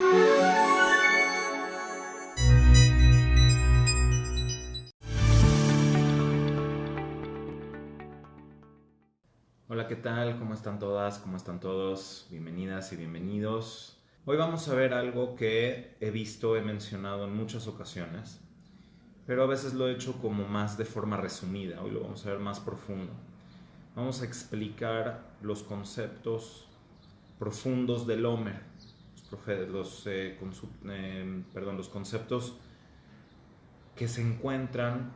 Hola, ¿qué tal? ¿Cómo están todas? ¿Cómo están todos? Bienvenidas y bienvenidos. Hoy vamos a ver algo que he visto, he mencionado en muchas ocasiones, pero a veces lo he hecho como más de forma resumida. Hoy lo vamos a ver más profundo. Vamos a explicar los conceptos profundos del Homer, los conceptos que se encuentran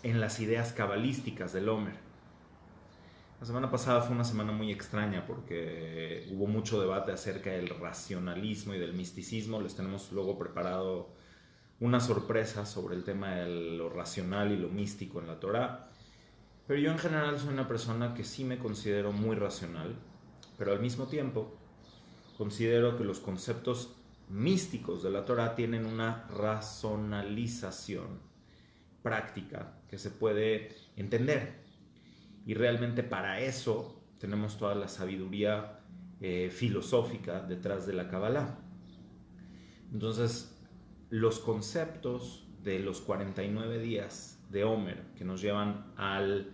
en las ideas cabalísticas del Homer. La semana pasada fue una semana muy extraña porque hubo mucho debate acerca del racionalismo y del misticismo. Les tenemos luego preparado una sorpresa sobre el tema de lo racional y lo místico en la Torá. Pero yo en general soy una persona que sí me considero muy racional, pero al mismo tiempo considero que los conceptos místicos de la Torá tienen una razonalización práctica que se puede entender. Y realmente para eso tenemos toda la sabiduría filosófica detrás de la Kabbalah. Entonces, los conceptos de los 49 días de Homer que nos llevan al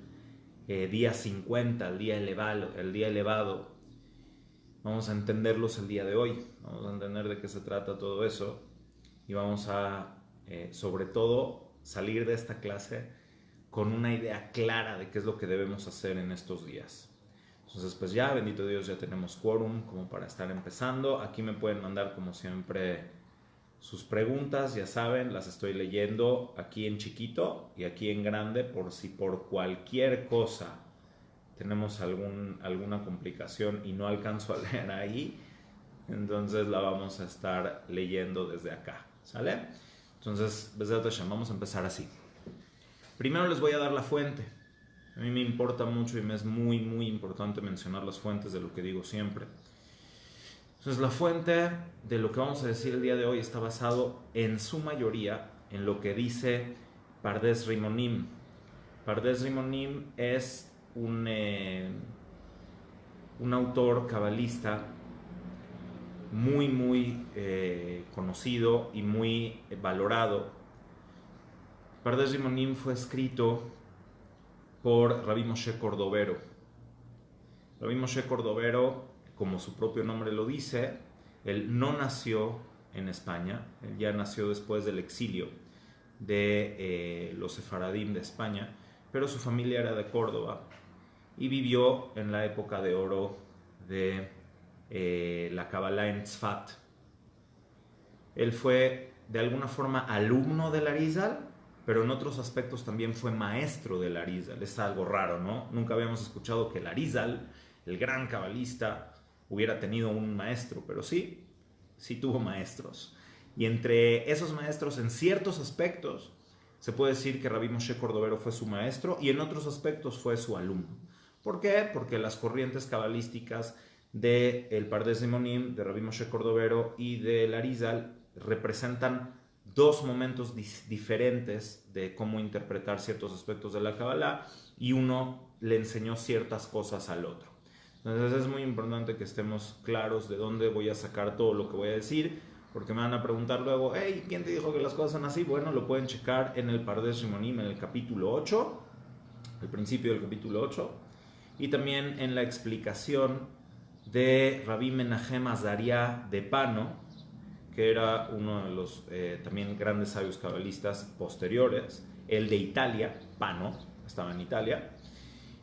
día 50, al día elevado, vamos a entenderlos el día de hoy. Vamos a entender de qué se trata todo eso y vamos a, sobre todo, salir de esta clase con una idea clara de qué es lo que debemos hacer en estos días. Entonces, pues ya, bendito Dios, ya tenemos quórum como para estar empezando. Aquí me pueden mandar, como siempre, sus preguntas, ya saben, las estoy leyendo aquí en chiquito y aquí en grande, por si por cualquier cosa tenemos alguna complicación y no alcanzo a leer ahí, entonces la vamos a estar leyendo desde acá, ¿sale? Entonces, vamos a empezar así. Primero les voy a dar la fuente. A mí me importa mucho y me es muy, muy importante mencionar las fuentes de lo que digo siempre. Entonces, la fuente de lo que vamos a decir el día de hoy está basado en su mayoría en lo que dice Pardes Rimonim. Pardes Rimonim es un autor cabalista muy, muy conocido y muy valorado. Pardes Rimonim fue escrito por Rabbi Moshe Cordovero. Rabbi Moshe Cordovero, como su propio nombre lo dice, él no nació en España, él ya nació después del exilio de los sefaradim de España, pero su familia era de Córdoba y vivió en la época de oro de la Kabbalah en Tzfat. Él fue de alguna forma alumno del Arizal, pero en otros aspectos también fue maestro del Arizal. Es algo raro, ¿no? Nunca habíamos escuchado que el Arizal, el gran cabalista, hubiera tenido un maestro, pero sí tuvo maestros. Y entre esos maestros, en ciertos aspectos, se puede decir que Rabbi Moshe Cordovero fue su maestro y en otros aspectos fue su alumno. ¿Por qué? Porque las corrientes cabalísticas del Pardes Rimonim, de Rabbi Moshe Cordovero y del Arizal representan dos momentos diferentes de cómo interpretar ciertos aspectos de la Kabbalah y uno le enseñó ciertas cosas al otro. Entonces es muy importante que estemos claros de dónde voy a sacar todo lo que voy a decir, porque me van a preguntar luego, hey, ¿quién te dijo que las cosas son así? Bueno, lo pueden checar en el Pardes Rimonim, en el capítulo 8, el principio del capítulo 8, y también en la explicación de Rabbi Menachem Azaria de Pano, que era uno de los también grandes sabios cabalistas posteriores, el de Italia, Pano, estaba en Italia,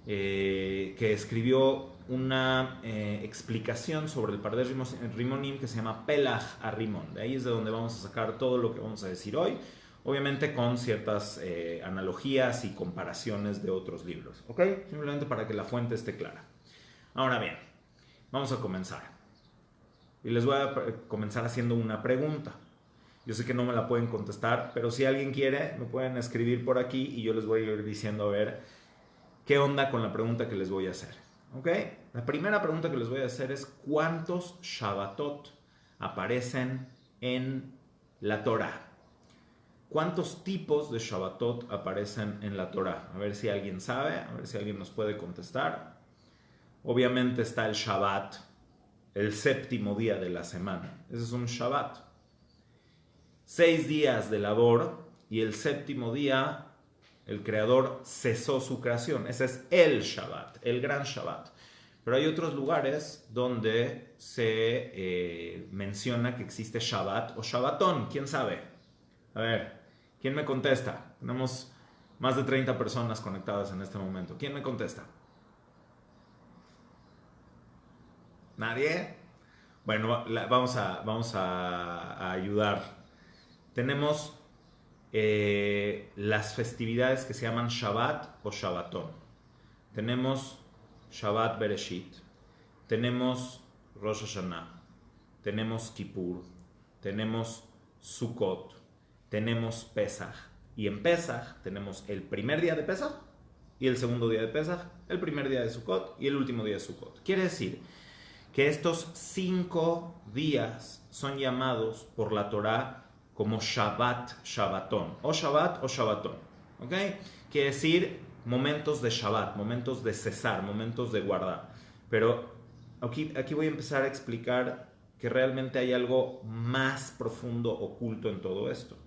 que escribió una explicación sobre el Pardes Rimonim que se llama Pelach Arrimon. De ahí es de donde vamos a sacar todo lo que vamos a decir hoy, obviamente con ciertas analogías y comparaciones de otros libros, ¿ok? Simplemente para que la fuente esté clara. Ahora bien, vamos a comenzar. Y les voy a comenzar haciendo una pregunta. Yo sé que no me la pueden contestar, pero si alguien quiere, me pueden escribir por aquí y yo les voy a ir diciendo a ver qué onda con la pregunta que les voy a hacer. ¿Ok? La primera pregunta que les voy a hacer es ¿cuántos Shabbatot aparecen en la Torah? ¿Cuántos tipos de Shabbatot aparecen en la Torah? A ver si alguien sabe, a ver si alguien nos puede contestar. Obviamente está el Shabbat el séptimo día de la semana. Ese es un Shabbat. 6 días de labor y el séptimo día el Creador cesó su creación. Ese es el Shabbat, el gran Shabbat. Pero hay otros lugares donde se menciona que existe Shabbat o Shabbatón. ¿Quién sabe? A ver, ¿quién me contesta? Tenemos más de 30 personas conectadas en este momento. ¿Quién me contesta? ¿Nadie? Bueno, vamos a ayudar. Tenemos las festividades que se llaman Shabbat o Shabbatón. Tenemos Shabbat Bereshit, tenemos Rosh Hashanah, tenemos Kippur, tenemos Sukkot, tenemos Pesach. Y en Pesach tenemos el primer día de Pesach y el segundo día de Pesach, el primer día de Sukkot y el último día de Sukkot. Quiere decir que estos 5 días son llamados por la Torá como Shabbat, Shabbatón, o Shabbat o Shabbatón. ¿Ok? Quiere decir momentos de Shabbat, momentos de cesar, momentos de guardar. Pero aquí voy a empezar a explicar que realmente hay algo más profundo, oculto en todo esto.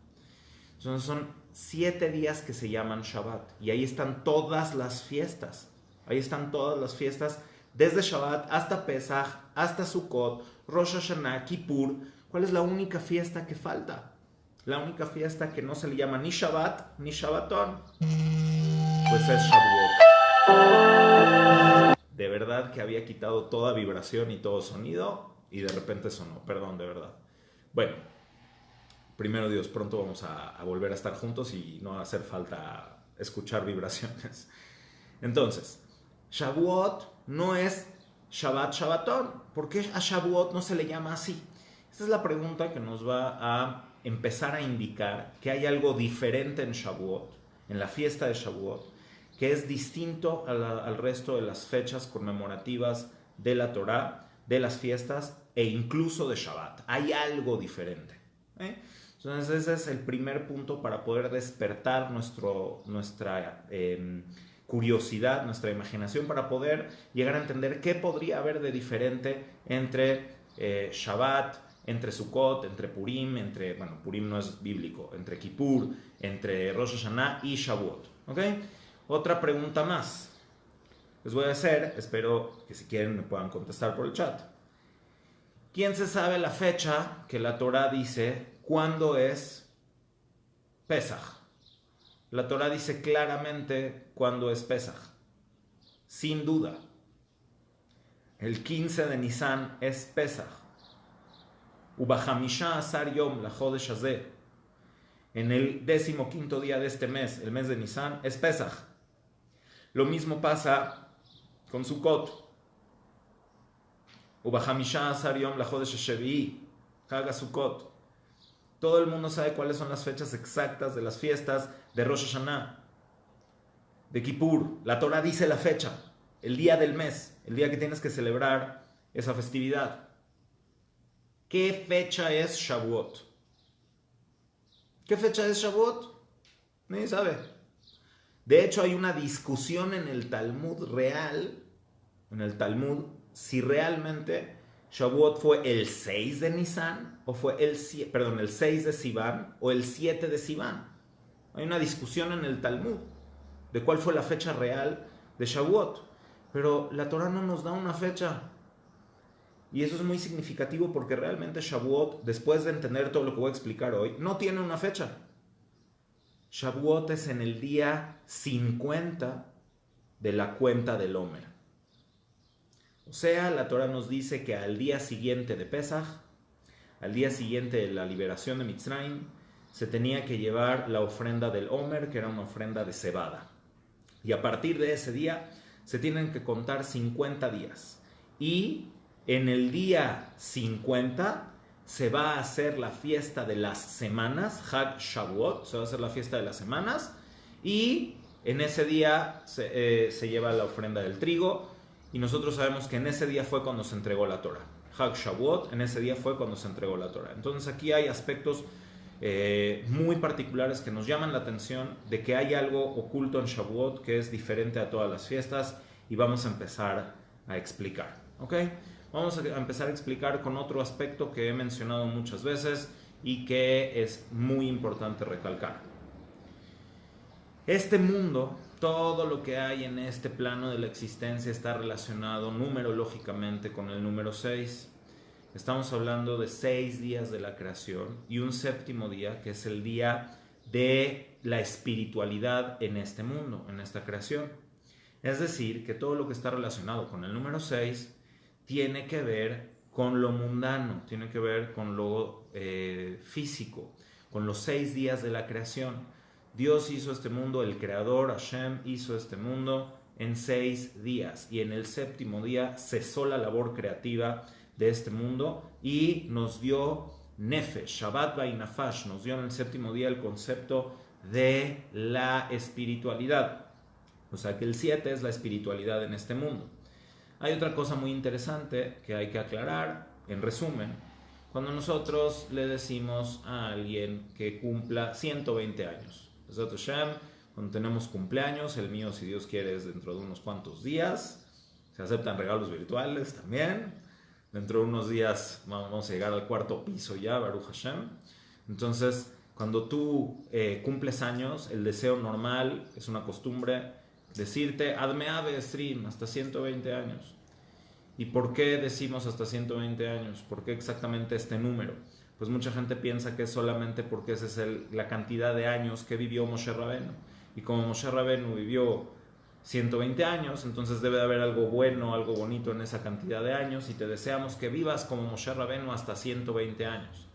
Entonces son 7 días que se llaman Shabbat. Y ahí están todas las fiestas. Ahí están todas las fiestas, desde Shabbat hasta Pesach, hasta Sukkot, Rosh Hashanah, Kippur. ¿Cuál es la única fiesta que falta? La única fiesta que no se le llama ni Shabbat ni Shabbatón, pues es Shavuot. De verdad que había quitado toda vibración y todo sonido y de repente sonó. Perdón, de verdad. Bueno, primero Dios, pronto vamos a volver a estar juntos y no va a hacer falta escuchar vibraciones. Entonces, Shavuot no es Shabbat, Shabbatón. ¿Por qué a Shavuot no se le llama así? Esta es la pregunta que nos va a empezar a indicar que hay algo diferente en Shavuot, en la fiesta de Shavuot, que es distinto al resto de las fechas conmemorativas de la Torá, de las fiestas e incluso de Shabbat. Hay algo diferente. Entonces ese es el primer punto para poder despertar nuestra curiosidad, nuestra imaginación, para poder llegar a entender qué podría haber de diferente entre Shabbat, entre Sukkot, entre Purim, Purim no es bíblico, entre Kippur, entre Rosh Hashanah y Shavuot. ¿Ok? Otra pregunta más les voy a hacer, espero que si quieren me puedan contestar por el chat. ¿Quién se sabe la fecha que la Torá dice cuándo es Pesach? La Torá dice claramente cuándo es Pesach, sin duda. El 15 de Nisan es Pesach. Ubahamisha Asar Yom la Jodesh Hazeh. En el 15º día de este mes, el mes de Nisan, es Pesach. Lo mismo pasa con Sukkot. Ubahamisha Asar Yom la Jodesh Shevi'i, Haga Sukkot. Todo el mundo sabe cuáles son las fechas exactas de las fiestas de Rosh Hashanah, de Kippur. La Torá dice la fecha, el día del mes, el día que tienes que celebrar esa festividad. ¿Qué fecha es Shavuot? ¿Qué fecha es Shavuot? Nadie sabe. De hecho, hay una discusión en el Talmud real, si realmente Shavuot fue el 6 de Nisan, o fue el 6 de Sivan, o el 7 de Sivan. Hay una discusión en el Talmud de cuál fue la fecha real de Shavuot. Pero la Torá no nos da una fecha. Y eso es muy significativo porque realmente Shavuot, después de entender todo lo que voy a explicar hoy, no tiene una fecha. Shavuot es en el día 50 de la cuenta del Omer. O sea, la Torá nos dice que al día siguiente de Pesach, al día siguiente de la liberación de Mitzrayim, se tenía que llevar la ofrenda del Omer, que era una ofrenda de cebada. Y a partir de ese día se tienen que contar 50 días. Y en el día 50 se va a hacer la fiesta de las semanas, Hag Shavuot, se va a hacer la fiesta de las semanas, y en ese día se lleva la ofrenda del trigo, y nosotros sabemos que en ese día fue cuando se entregó la Torah. Hag Shavuot, en ese día fue cuando se entregó la Torah. Entonces aquí hay aspectos muy particulares que nos llaman la atención de que hay algo oculto en Shavuot que es diferente a todas las fiestas, y vamos a empezar a explicar. ¿Ok? vamos a empezar a explicar con otro aspecto que he mencionado muchas veces y que es muy importante recalcar. Este mundo, todo lo que hay en este plano de la existencia está relacionado numerológicamente con el número 6. Estamos hablando de 6 días de la creación y un séptimo día que es el día de la espiritualidad en este mundo, en esta creación. Es decir, que todo lo que está relacionado con el número 6 tiene que ver con lo mundano, tiene que ver con lo físico, con los 6 días de la creación. Dios hizo este mundo, el creador Hashem hizo este mundo en 6 días y en el séptimo día cesó la labor creativa de este mundo y nos dio Nefesh, Shabbat Vainafash, nos dio en el séptimo día el concepto de la espiritualidad. O sea que el 7 es la espiritualidad en este mundo. Hay otra cosa muy interesante que hay que aclarar, en resumen, cuando nosotros le decimos a alguien que cumpla 120 años. Cuando tenemos cumpleaños, el mío, si Dios quiere, es dentro de unos cuantos días. Se aceptan regalos virtuales también. Dentro de unos días vamos a llegar al 4º piso ya, Baruch Hashem. Entonces, cuando tú cumples años, el deseo normal es una costumbre decirte Adme Ave Stream, hasta 120 años. ¿Y por qué decimos hasta 120 años? ¿Por qué exactamente este número? Pues mucha gente piensa que es solamente porque esa es la cantidad de años que vivió Moshe Rabenu. Y como Moshe Rabenu vivió 120 años, entonces debe de haber algo bueno, algo bonito en esa cantidad de años y te deseamos que vivas como Moshe Rabenu hasta 120 años.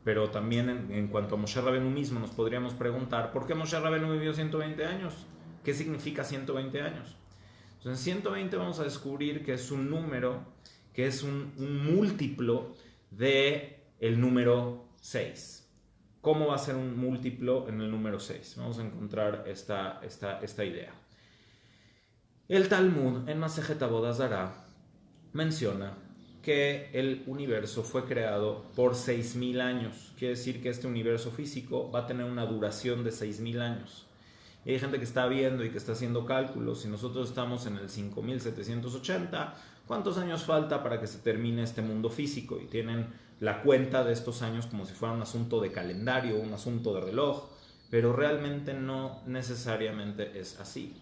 Pero también en cuanto a Moshe Rabenu mismo nos podríamos preguntar ¿por qué Moshe Rabenu vivió 120 años? ¿Qué significa 120 años? Entonces en 120 vamos a descubrir que es un número, que es un múltiplo de el número 6. ¿Cómo va a ser un múltiplo en el número 6? Vamos a encontrar esta idea. El Talmud en Masejet Avodah Zarah menciona que el universo fue creado por 6.000 años. Quiere decir que este universo físico va a tener una duración de 6.000 años. Y hay gente que está viendo y que está haciendo cálculos. Si nosotros estamos en el 5.780, ¿cuántos años falta para que se termine este mundo físico? Y tienen la cuenta de estos años como si fuera un asunto de calendario, un asunto de reloj, pero realmente no necesariamente es así.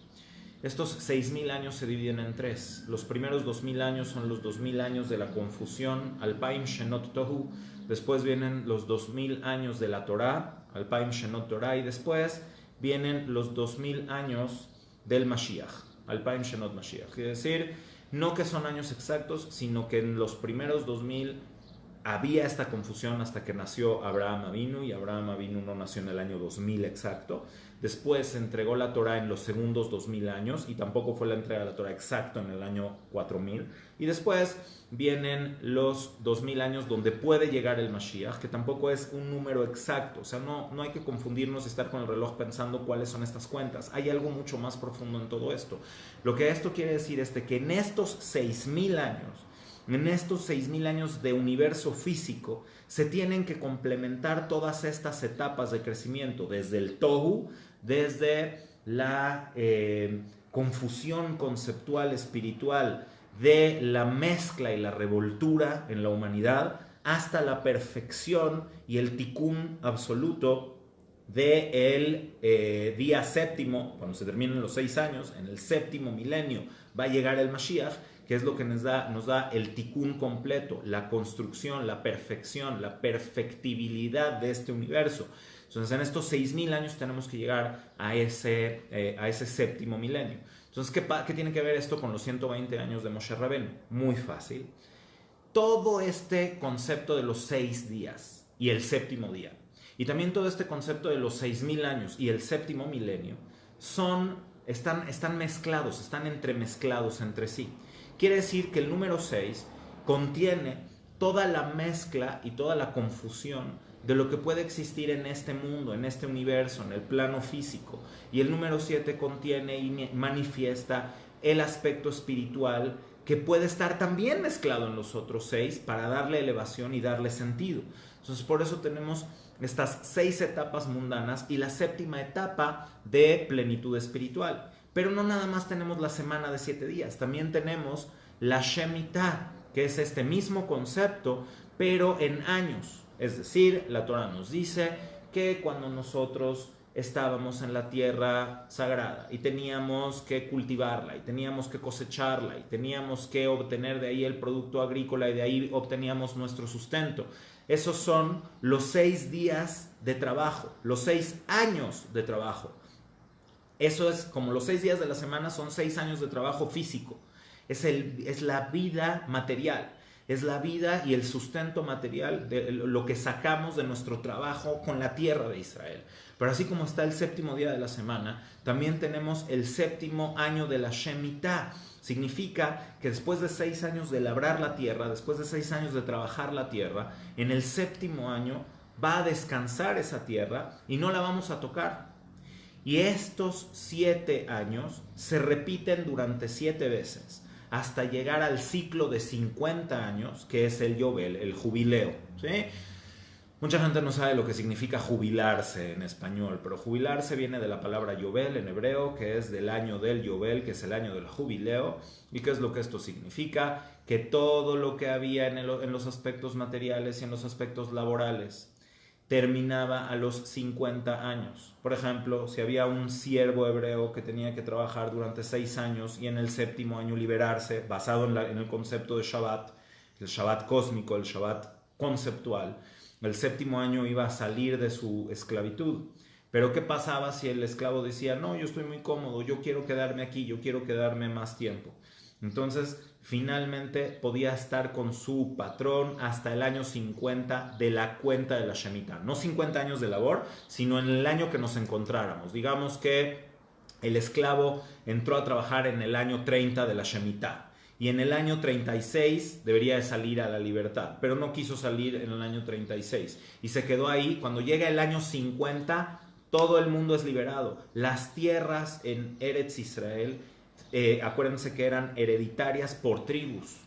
Estos 6.000 años se dividen en 3. Los primeros 2.000 años son los 2.000 años de la confusión, Alpaim Shenot Tohu. Después vienen los 2.000 años de la Torah, Alpaim Shenot Torah. Y después vienen los 2.000 años del Mashiach, Alpaim Shenot Mashiach. Quiere decir, no que son años exactos, sino que en los primeros 2.000 había esta confusión hasta que nació Abraham Avinu, y Abraham Avinu no nació en el año 2000 exacto. Después se entregó la Torah en los segundos 2000 años y tampoco fue la entrega de la Torah exacto en el año 4000. Y después vienen los 2000 años donde puede llegar el Mashiach, que tampoco es un número exacto. O sea, no hay que confundirnos y estar con el reloj pensando cuáles son estas cuentas. Hay algo mucho más profundo en todo esto. Lo que esto quiere decir es que en estos 6000 años, en estos 6.000 años de universo físico, se tienen que complementar todas estas etapas de crecimiento, desde el Tohu, desde la confusión conceptual espiritual, de la mezcla y la revoltura en la humanidad, hasta la perfección y el tikkun absoluto del día séptimo, cuando se terminen los 6 años, en el séptimo milenio va a llegar el Mashiach, que es lo que nos da el tikkun completo, la construcción, la perfección, la perfectibilidad de este universo. Entonces, en estos 6.000 años tenemos que llegar a ese séptimo milenio. Entonces, ¿qué tiene que ver esto con los 120 años de Moshe Rabenu? Muy fácil. Todo este concepto de los 6 días y el séptimo día, y también todo este concepto de los 6.000 años y el séptimo milenio, están mezclados, están entremezclados entre sí. Quiere decir que el número 6 contiene toda la mezcla y toda la confusión de lo que puede existir en este mundo, en este universo, en el plano físico. Y el número 7 contiene y manifiesta el aspecto espiritual que puede estar también mezclado en los otros 6 para darle elevación y darle sentido. Entonces, por eso tenemos estas 6 etapas mundanas y la séptima etapa de plenitud espiritual. Pero no nada más tenemos la semana de 7 días, también tenemos la Shemitah, que es este mismo concepto, pero en años. Es decir, la Torah nos dice que cuando nosotros estábamos en la tierra sagrada y teníamos que cultivarla y teníamos que cosecharla y teníamos que obtener de ahí el producto agrícola y de ahí obteníamos nuestro sustento. Esos son los 6 días de trabajo, los 6 años de trabajo. Eso es como los 6 días de la semana, son 6 años de trabajo físico. Es la vida material. Es la vida y el sustento material de lo que sacamos de nuestro trabajo con la tierra de Israel. Pero así como está el séptimo día de la semana, también tenemos el séptimo año de la Shemitah. Significa que después de 6 años de labrar la tierra, después de 6 años de trabajar la tierra, en el séptimo año va a descansar esa tierra y no la vamos a tocar. Y estos 7 años se repiten durante 7 veces, hasta llegar al ciclo de 50 años, que es el Yobel, el jubileo, ¿sí? Mucha gente no sabe lo que significa jubilarse en español, pero jubilarse viene de la palabra Yobel en hebreo, que es del año del Yobel, que es el año del jubileo. ¿Y qué es lo que esto significa? Que todo lo que había en los aspectos materiales y en los aspectos laborales terminaba a los 50 años. Por ejemplo, si había un siervo hebreo que tenía que trabajar durante 6 años y en el séptimo año liberarse, basado en el concepto de Shabbat, el Shabbat cósmico, el Shabbat conceptual, el séptimo año iba a salir de su esclavitud. Pero ¿qué pasaba si el esclavo decía, no, yo estoy muy cómodo, yo quiero quedarme aquí, yo quiero quedarme más tiempo? Entonces, finalmente podía estar con su patrón hasta el año 50 de la cuenta de la Shemitah. No 50 años de labor, sino en el año que nos encontráramos. Digamos que el esclavo entró a trabajar en el año 30 de la Shemitah. Y en el año 36 debería de salir a la libertad, pero no quiso salir en el año 36. Y se quedó ahí. Cuando llega el año 50, todo el mundo es liberado. Las tierras en Eretz Israel, acuérdense que eran hereditarias por tribus.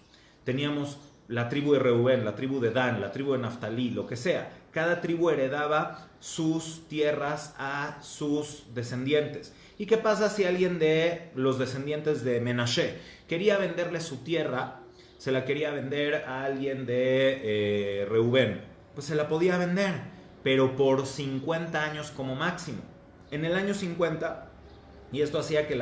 Teníamos la tribu de Reubén, la tribu de Dan, la tribu de Naftalí, lo que sea. Cada tribu heredaba sus tierras a sus descendientes. ¿Y qué pasa si alguien de los descendientes de Menashe quería venderle su tierra, se la quería vender a alguien de Reubén? Pues se la podía vender, pero por 50 años como máximo. En el año 50, y esto hacía que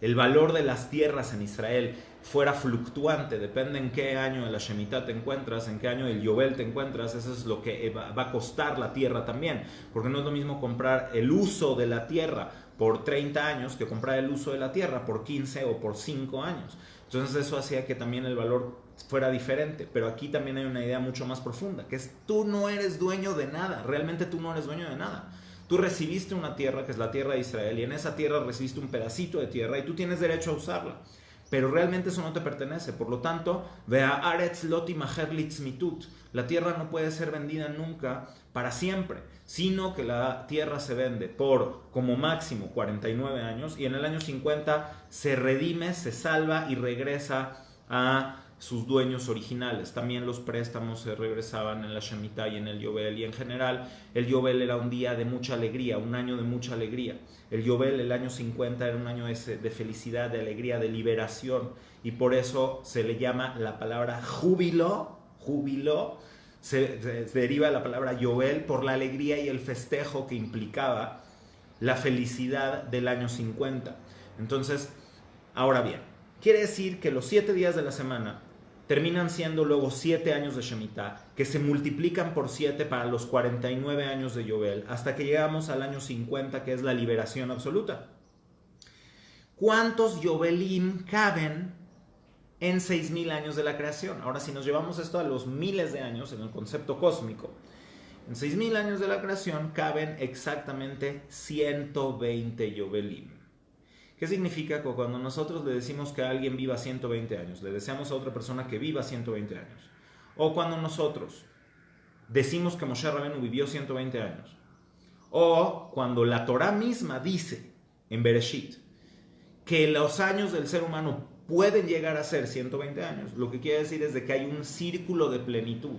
el valor de las tierras en Israel fuera fluctuante, depende en qué año de la Shemitah te encuentras, en qué año del Yobel te encuentras, eso es lo que va a costar la tierra también, porque no es lo mismo comprar el uso de la tierra por 30 años que comprar el uso de la tierra por 15 o por 5 años. Entonces eso hacía que también el valor fuera diferente, pero aquí también hay una idea mucho más profunda, que es tú no eres dueño de nada, realmente tú no eres dueño de nada. Tú recibiste una tierra, que es la tierra de Israel, y en esa tierra recibiste un pedacito de tierra y tú tienes derecho a usarla. Pero realmente eso no te pertenece. Por lo tanto, Ve'haaretz lo timacher litzmitut. La tierra no puede ser vendida nunca para siempre, sino que la tierra se vende por como máximo 49 años y en el año 50 se redime, se salva y regresa a sus dueños originales. También los préstamos se regresaban en la Shemitah y en el Yobel, y en general el Yobel era un día de mucha alegría, un año de mucha alegría. El Yobel, el año 50, era un año de felicidad, de alegría, de liberación, y por eso se le llama la palabra júbilo, se deriva de la palabra Yobel por la alegría y el festejo que implicaba la felicidad del año 50. Entonces, ahora bien, quiere decir que los 7 días de la semana terminan siendo luego 7 años de Shemitah, que se multiplican por 7 para los 49 años de Yobel, hasta que llegamos al año 50, que es la liberación absoluta. ¿Cuántos Yobelim caben en 6,000 años de la creación? Ahora, si nos llevamos esto a los miles de años, en el concepto cósmico, en 6,000 años de la creación caben exactamente 120 Yobelim. ¿Qué significa que cuando nosotros le decimos que alguien viva 120 años, le deseamos a otra persona que viva 120 años? O cuando nosotros decimos que Moshe Rabenu vivió 120 años. O cuando la Torah misma dice en Bereshit que los años del ser humano pueden llegar a ser 120 años, lo que quiere decir es de que hay un círculo de plenitud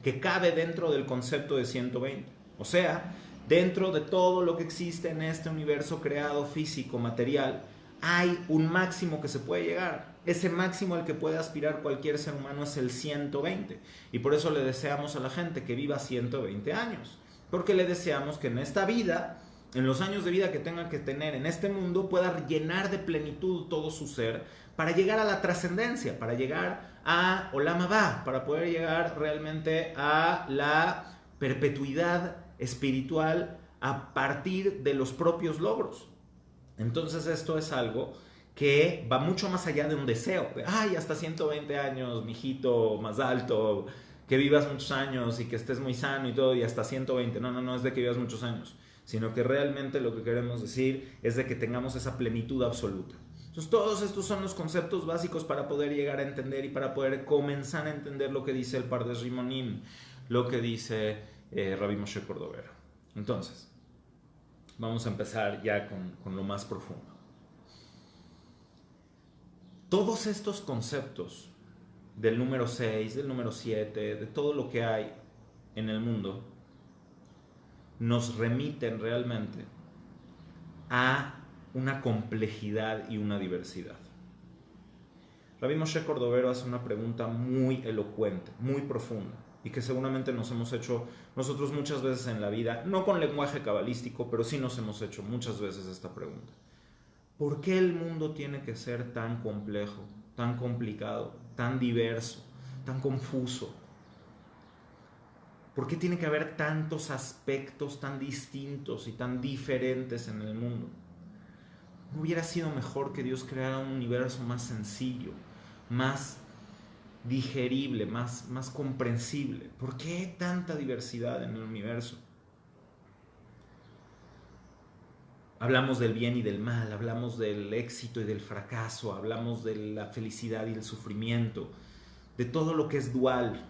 que cabe dentro del concepto de 120. O sea, dentro de todo lo que existe en este universo creado, físico, material, hay un máximo que se puede llegar. ese máximo al que puede aspirar cualquier ser humano es el 120. Y por eso le deseamos a la gente que viva 120 años. Porque le deseamos que en esta vida, en los años de vida que tenga que tener en este mundo, pueda llenar de plenitud todo su ser para llegar a la trascendencia, para llegar a Olam Abba, para poder llegar realmente a la perpetuidad espiritual a partir de los propios logros. Entonces esto es algo que va mucho más allá de un deseo, de, ay, hasta 120 años, mijito, más alto, que vivas muchos años y que estés muy sano y todo, y hasta 120, no es de que vivas muchos años, sino que realmente lo que queremos decir es de que tengamos esa plenitud absoluta. Entonces todos estos son los conceptos básicos para poder llegar a entender y para poder comenzar a entender lo que dice el Pardes Rimonim, lo que dice Rabbi Moshe Cordovero. Entonces, vamos a empezar ya con lo más profundo. Todos estos conceptos del número 6, del número 7, de todo lo que hay en el mundo, nos remiten realmente a una complejidad y una diversidad. Rabbi Moshe Cordovero hace una pregunta muy elocuente, muy profunda, y que seguramente nos hemos hecho nosotros muchas veces en la vida, no con lenguaje cabalístico, pero sí nos hemos hecho muchas veces esta pregunta. ¿Por qué el mundo tiene que ser tan complejo, tan complicado, tan diverso, tan confuso? ¿Por qué tiene que haber tantos aspectos tan distintos y tan diferentes en el mundo? ¿No hubiera sido mejor que Dios creara un universo más sencillo, más digerible, más comprensible? ¿Por qué tanta diversidad en el universo? Hablamos del bien y del mal, hablamos del éxito y del fracaso, hablamos de la felicidad y el sufrimiento, de todo lo que es dual,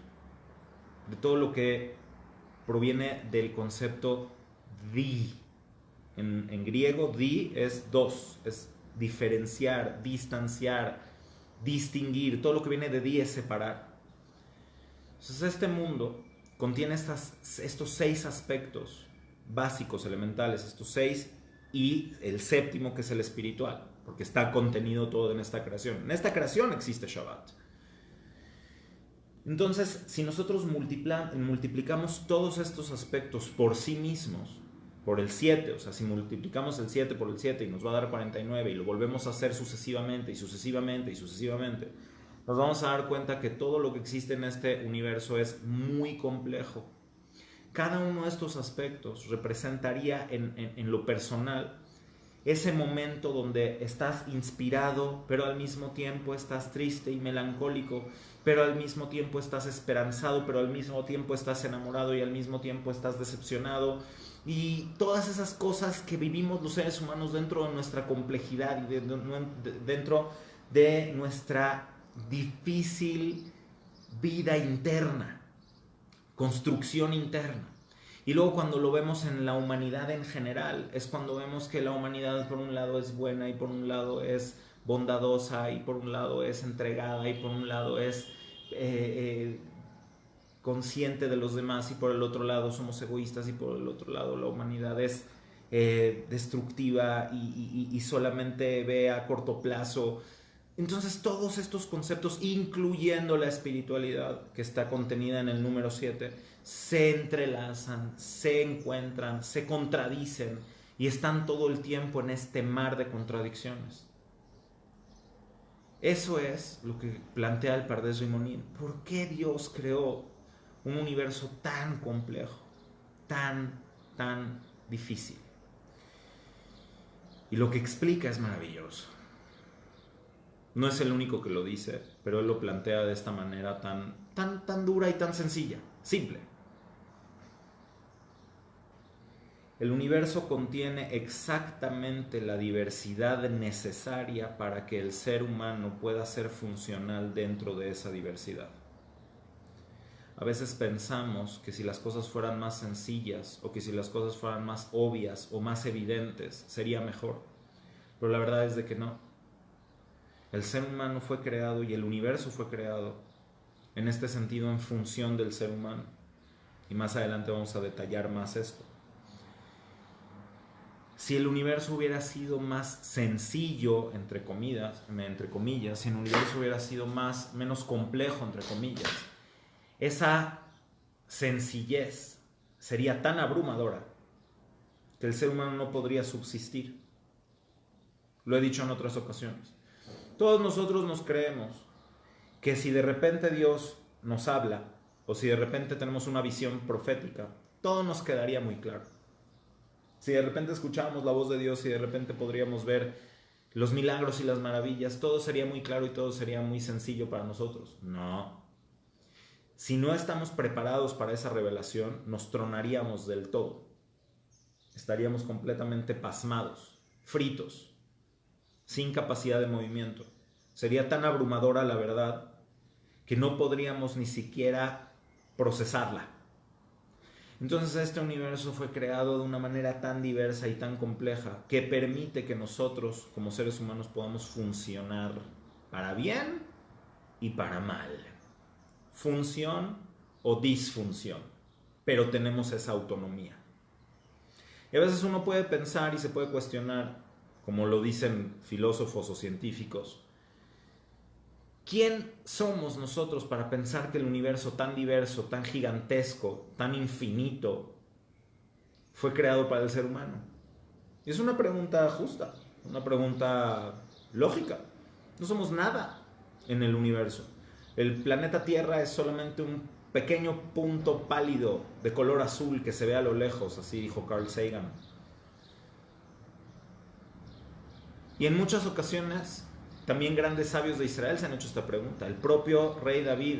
de todo lo que proviene del concepto di. En griego, di es dos, es diferenciar, distanciar, distinguir. Todo lo que viene de di es separar. Entonces este mundo contiene estos 6 aspectos básicos, elementales, estos 6 y el séptimo que es el espiritual, porque está contenido todo en esta creación. En esta creación existe Shabbat. Entonces, si nosotros multiplicamos todos estos aspectos por sí mismos, por el 7, o sea, si multiplicamos el 7 por el 7 y nos va a dar 49 y lo volvemos a hacer sucesivamente y sucesivamente y sucesivamente, nos vamos a dar cuenta que todo lo que existe en este universo es muy complejo. Cada uno de estos aspectos representaría en lo personal ese momento donde estás inspirado, pero al mismo tiempo estás triste y melancólico, pero al mismo tiempo estás esperanzado, pero al mismo tiempo estás enamorado y al mismo tiempo estás decepcionado. Y todas esas cosas que vivimos los seres humanos dentro de nuestra complejidad y dentro de nuestra difícil vida interna, construcción interna. Y luego cuando lo vemos en la humanidad en general, es cuando vemos que la humanidad por un lado es buena y por un lado es bondadosa y por un lado es entregada y por un lado es consciente de los demás y por el otro lado somos egoístas y por el otro lado la humanidad es destructiva y solamente ve a corto plazo. Entonces todos estos conceptos, incluyendo la espiritualidad que está contenida en el número 7, se entrelazan, se encuentran, se contradicen y están todo el tiempo en este mar de contradicciones. Eso es lo que plantea el Pardes Rimonim. ¿Por qué Dios creó un universo tan complejo, tan difícil? Y lo que explica es maravilloso. No es el único que lo dice, pero él lo plantea de esta manera tan dura y tan sencilla, simple. El universo contiene exactamente la diversidad necesaria para que el ser humano pueda ser funcional dentro de esa diversidad. A veces pensamos que si las cosas fueran más sencillas o que si las cosas fueran más obvias o más evidentes, sería mejor. Pero la verdad es de que no. El ser humano fue creado y el universo fue creado en este sentido en función del ser humano. Y más adelante vamos a detallar más esto. si el universo hubiera sido más sencillo, entre comillas, si el universo hubiera sido menos complejo, entre comillas, esa sencillez sería tan abrumadora que el ser humano no podría subsistir. Lo he dicho en otras ocasiones. Todos nosotros nos creemos que si de repente Dios nos habla, o si de repente tenemos una visión profética, todo nos quedaría muy claro. Si de repente escuchábamos la voz de Dios y de repente podríamos ver los milagros y las maravillas, todo sería muy claro y todo sería muy sencillo para nosotros. No. Si no estamos preparados para esa revelación, nos tronaríamos del todo. Estaríamos completamente pasmados, fritos, sin capacidad de movimiento. Sería tan abrumadora la verdad que no podríamos ni siquiera procesarla. Entonces este universo fue creado de una manera tan diversa y tan compleja que permite que nosotros como seres humanos podamos funcionar para bien y para mal. Función o disfunción, pero tenemos esa autonomía. Y a veces uno puede pensar y se puede cuestionar, como lo dicen filósofos o científicos, ¿quién somos nosotros para pensar que el universo tan diverso, tan gigantesco, tan infinito, fue creado para el ser humano? Y es una pregunta justa, una pregunta lógica. No somos nada en el universo. El planeta Tierra es solamente un pequeño punto pálido de color azul que se ve a lo lejos, así dijo Carl Sagan. Y en muchas ocasiones también grandes sabios de Israel se han hecho esta pregunta. El propio rey David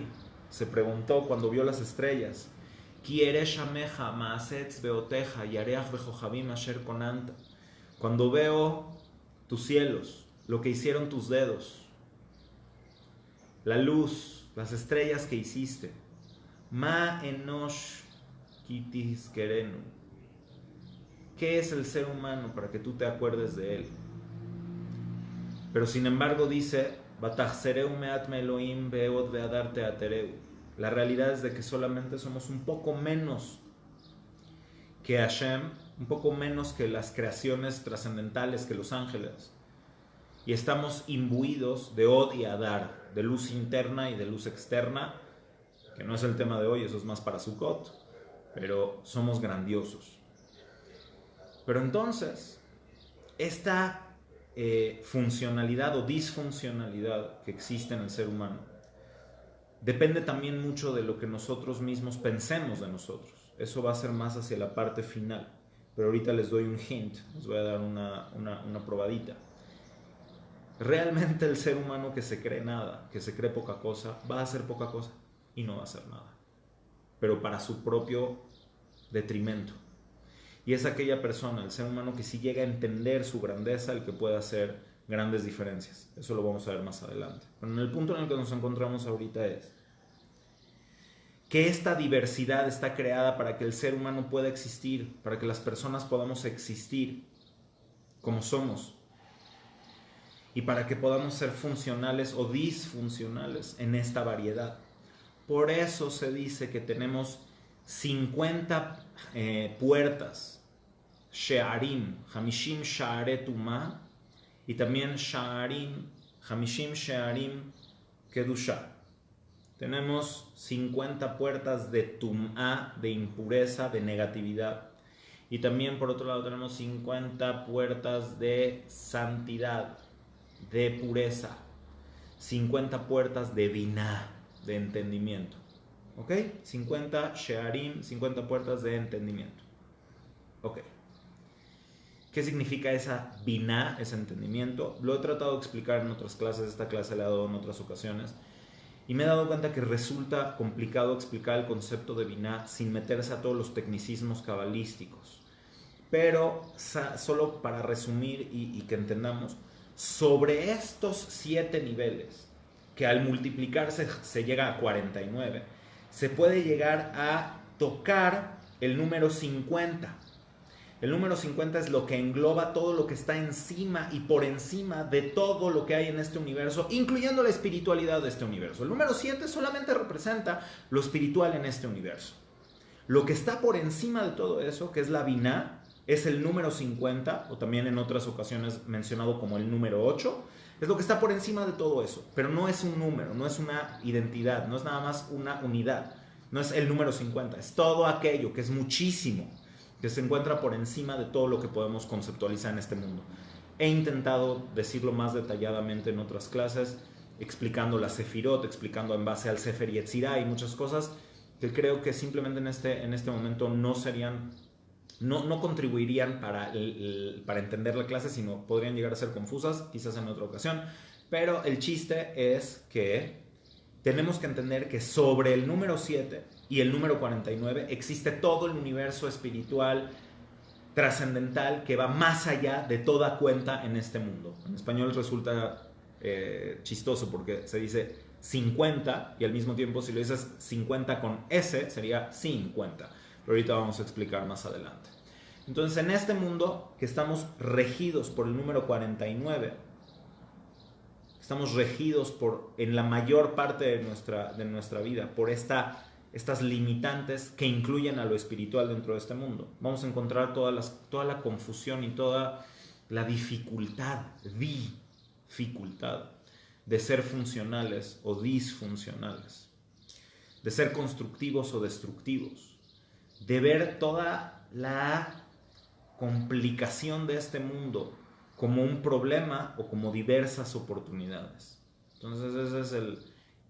se preguntó cuando vio las estrellas: cuando veo tus cielos, lo que hicieron tus dedos, la luz, las estrellas que hiciste, Ma enosh kitis kerenu, ¿qué es el ser humano para que tú te acuerdes de él? Pero sin embargo dice, la realidad es de que solamente somos un poco menos que Hashem, un poco menos que las creaciones trascendentales, que los ángeles. Y estamos imbuidos de Od y Adar, de luz interna y de luz externa, que no es el tema de hoy, eso es más para Sukkot, pero somos grandiosos. Pero entonces, esta funcionalidad o disfuncionalidad que existe en el ser humano depende también mucho de lo que nosotros mismos pensemos de nosotros. Eso va a ser más hacia la parte final, pero ahorita les doy un hint, les voy a dar una probadita. Realmente el ser humano que se cree nada, que se cree poca cosa, va a hacer poca cosa y no va a hacer nada, pero para su propio detrimento. Y es aquella persona, el ser humano, que sí llega a entender su grandeza, el que puede hacer grandes diferencias. Eso lo vamos a ver más adelante. Pero en el punto en el que nos encontramos ahorita es que esta diversidad está creada para que el ser humano pueda existir, para que las personas podamos existir como somos y para que podamos ser funcionales o disfuncionales en esta variedad. Por eso se dice que tenemos 50 puertas, She'arim, Hamishim Sha'are Tumah, y también Sha'arim, Hamishim She'arim Kedusha. Tenemos 50 puertas de Tumah, de impureza, de negatividad. Y también por otro lado tenemos 50 puertas de santidad, de pureza. 50 puertas de Binah, de entendimiento. ¿Ok? 50 She'arim, 50 puertas de entendimiento. Ok. ¿Qué significa esa Binah, ese entendimiento? Lo he tratado de explicar en otras clases, esta clase la he dado en otras ocasiones, y me he dado cuenta que resulta complicado explicar el concepto de Binah sin meterse a todos los tecnicismos cabalísticos. Pero solo para resumir y que entendamos, sobre estos 7 niveles, que al multiplicarse se llega a 49, se puede llegar a tocar el número 50. El número 50 es lo que engloba todo lo que está encima y por encima de todo lo que hay en este universo, incluyendo la espiritualidad de este universo. El número 7 solamente representa lo espiritual en este universo. Lo que está por encima de todo eso, que es la Binah, es el número 50, o también en otras ocasiones mencionado como el número 8, es lo que está por encima de todo eso, pero no es un número, no es una identidad, no es nada más una unidad, no es el número 50, es todo aquello que es muchísimo, que se encuentra por encima de todo lo que podemos conceptualizar en este mundo. He intentado decirlo más detalladamente en otras clases, explicando la Sefirot, explicando en base al Sefer Yetzirah y muchas cosas que creo que simplemente en este momento no serían, no contribuirían para entender la clase, sino podrían llegar a ser confusas, quizás en otra ocasión. Pero el chiste es que tenemos que entender que sobre el número 7 y el número 49 existe todo el universo espiritual trascendental que va más allá de toda cuenta en este mundo. En español resulta chistoso porque se dice 50 y al mismo tiempo si lo dices 50 con S sería 50. Pero ahorita vamos a explicar más adelante. Entonces, en este mundo que estamos regidos por el número 49, estamos regidos en la mayor parte de nuestra vida por estas limitantes que incluyen a lo espiritual dentro de este mundo. Vamos a encontrar toda la confusión y toda la dificultad de ser funcionales o disfuncionales, de ser constructivos o destructivos, de ver toda la complicación de este mundo como un problema o como diversas oportunidades. Entonces esa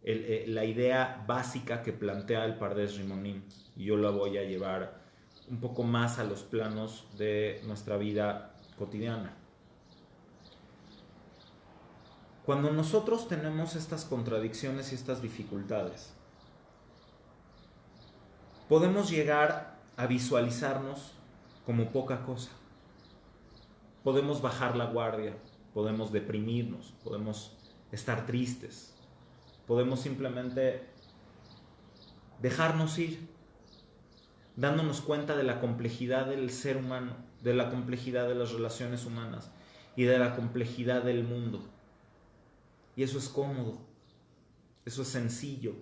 es la idea básica que plantea el Pardes Rimonim, y yo la voy a llevar un poco más a los planos de nuestra vida cotidiana. Cuando nosotros tenemos estas contradicciones y estas dificultades, podemos llegar a visualizarnos como poca cosa. Podemos bajar la guardia, podemos deprimirnos, podemos estar tristes, podemos simplemente dejarnos ir, dándonos cuenta de la complejidad del ser humano, de la complejidad de las relaciones humanas y de la complejidad del mundo. Y eso es cómodo, eso es sencillo.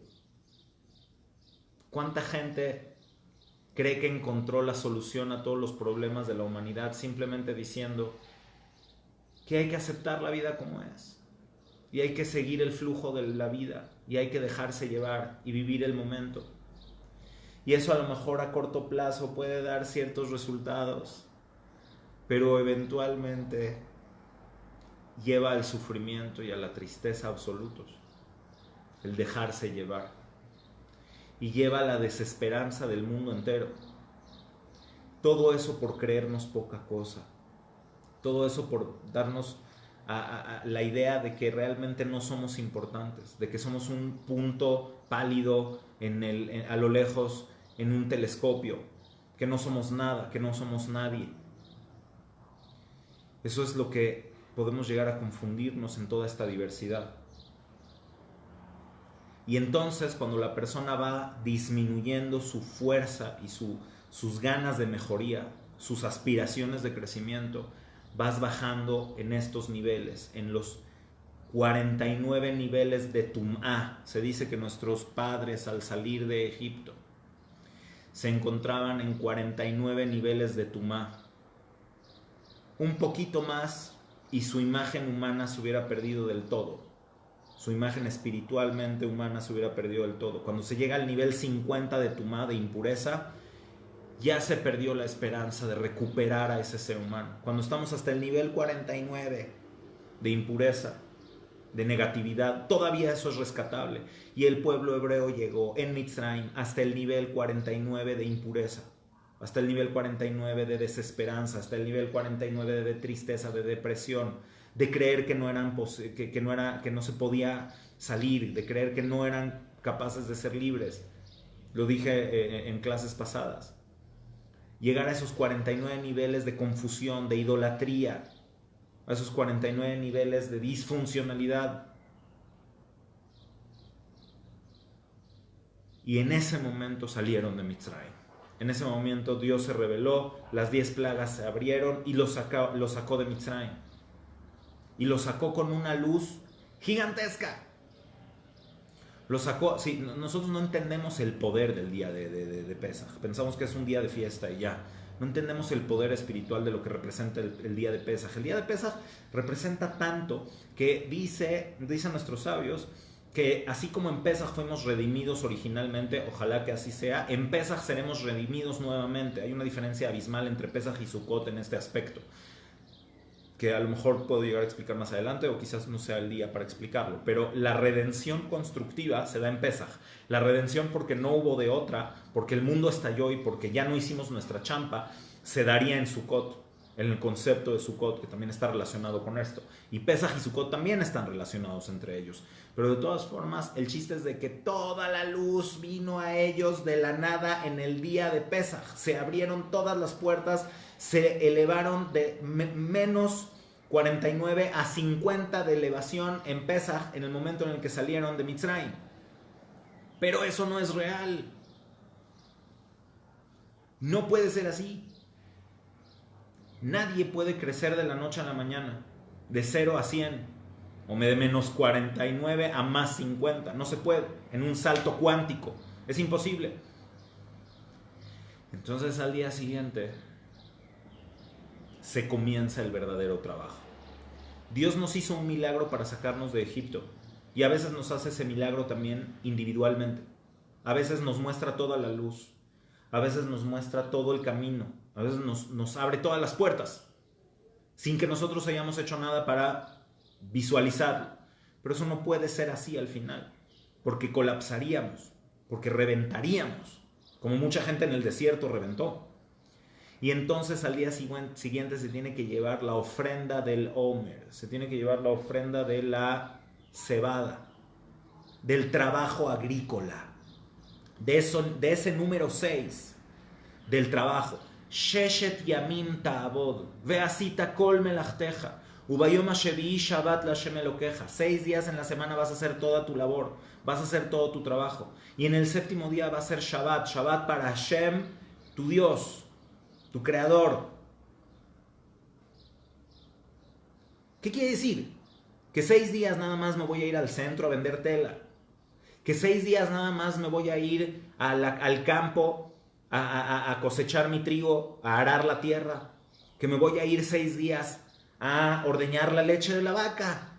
¿Cuánta gente cree que encontró la solución a todos los problemas de la humanidad simplemente diciendo que hay que aceptar la vida como es? Y hay que seguir el flujo de la vida, y hay que dejarse llevar y vivir el momento. Y eso a lo mejor a corto plazo puede dar ciertos resultados, pero eventualmente lleva al sufrimiento y a la tristeza absolutos, el dejarse llevar, y lleva a la desesperanza del mundo entero. Todo eso por creernos poca cosa, todo eso por darnos a la idea de que realmente no somos importantes, de que somos un punto pálido a lo lejos en un telescopio, que no somos nada, que no somos nadie. Eso es lo que podemos llegar a confundirnos en toda esta diversidad. Y entonces cuando la persona va disminuyendo su fuerza y sus ganas de mejoría, sus aspiraciones de crecimiento, vas bajando en estos niveles, en los 49 niveles de Tum'ah. Se dice que nuestros padres al salir de Egipto se encontraban en 49 niveles de Tum'ah. Un poquito más y su imagen humana se hubiera perdido del todo. Su imagen espiritualmente humana se hubiera perdido del todo. Cuando se llega al nivel 50 de Tum'ah, de impureza, ya se perdió la esperanza de recuperar a ese ser humano. Cuando estamos hasta el nivel 49 de impureza, de negatividad, todavía eso es rescatable. Y el pueblo hebreo llegó en Mitzrayim hasta el nivel 49 de impureza, hasta el nivel 49 de desesperanza, hasta el nivel 49 de tristeza, de depresión, de creer que no se podía salir, de creer que no eran capaces de ser libres. Lo dije en clases pasadas. Llegar a esos 49 niveles de confusión, de idolatría, a esos 49 niveles de disfuncionalidad. Y en ese momento salieron de Mitzrayim. En ese momento Dios se reveló, las 10 plagas se abrieron y los sacó de Mitzrayim. Y los sacó con una luz gigantesca. Los sacó, nosotros no entendemos el poder del día de Pesaj. Pensamos que es un día de fiesta y ya. no entendemos el poder espiritual de lo que representa el día de Pesaj. El día de Pesaj representa tanto que dicen nuestros sabios que así como en Pesaj fuimos redimidos originalmente, ojalá que así sea, en Pesaj seremos redimidos nuevamente. Hay una diferencia abismal entre Pesaj y Sukkot en este aspecto, que a lo mejor puedo llegar a explicar más adelante o quizás no sea el día para explicarlo, pero la redención constructiva se da en Pesaj. La redención porque no hubo de otra, porque el mundo estalló y porque ya no hicimos nuestra champa, se daría en Sukkot, en el concepto de Sukkot, que también está relacionado con esto. Y Pesaj y Sukkot también están relacionados entre ellos. Pero de todas formas, el chiste es de que toda la luz vino a ellos de la nada en el día de Pesaj. Se abrieron todas las puertas, se elevaron de menos 49 a 50 de elevación en Pesaj en el momento en el que salieron de Mitzrayim. Pero eso no es real. No puede ser así. Nadie puede crecer de la noche a la mañana, de 0 a 100, o de menos 49 a más 50. No se puede, en un salto cuántico. Es imposible. Entonces al día siguiente se comienza el verdadero trabajo. Dios nos hizo un milagro para sacarnos de Egipto y a veces nos hace ese milagro también individualmente. A veces nos muestra toda la luz, a veces nos muestra todo el camino, a veces nos abre todas las puertas sin que nosotros hayamos hecho nada para visualizarlo. Pero eso no puede ser así al final, porque colapsaríamos, porque reventaríamos, como mucha gente en el desierto reventó. Y entonces al día siguiente se tiene que llevar la ofrenda del Omer, se tiene que llevar la ofrenda de la cebada, del trabajo agrícola, de ese número 6, del trabajo. Sheshet yamim ta'abod, ve'asita kol melachteja, ubayom hashevi'i shabbat la'Hashem Elokeja. 6 días en la semana vas a hacer toda tu labor, vas a hacer todo tu trabajo. Y en el 7º día va a ser Shabbat, Shabbat para Hashem, tu Dios, tu creador. ¿Qué quiere decir? Que 6 días nada más me voy a ir al centro a vender tela. Que 6 días nada más me voy a ir al campo a cosechar mi trigo, a arar la tierra. Que me voy a ir 6 días a ordeñar la leche de la vaca.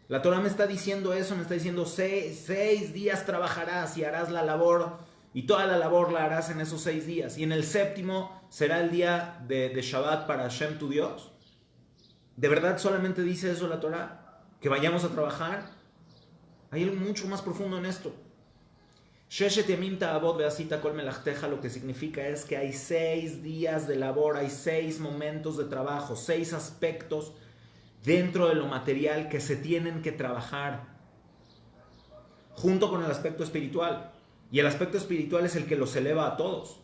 La Torah me está diciendo eso, me está diciendo 6 días trabajarás y harás la labor. Y toda la labor la harás en esos 6 días. Y en el 7º será el día de Shabbat para Hashem tu Dios. ¿De verdad solamente dice eso la Torah? ¿Que vayamos a trabajar? Hay algo mucho más profundo en esto. Sheshet yamim ta'abod ve'asita kol melachteja, lo que significa es que hay 6 días de labor, hay 6 momentos de trabajo, 6 aspectos dentro de lo material que se tienen que trabajar, junto con el aspecto espiritual. Y el aspecto espiritual es el que los eleva a todos.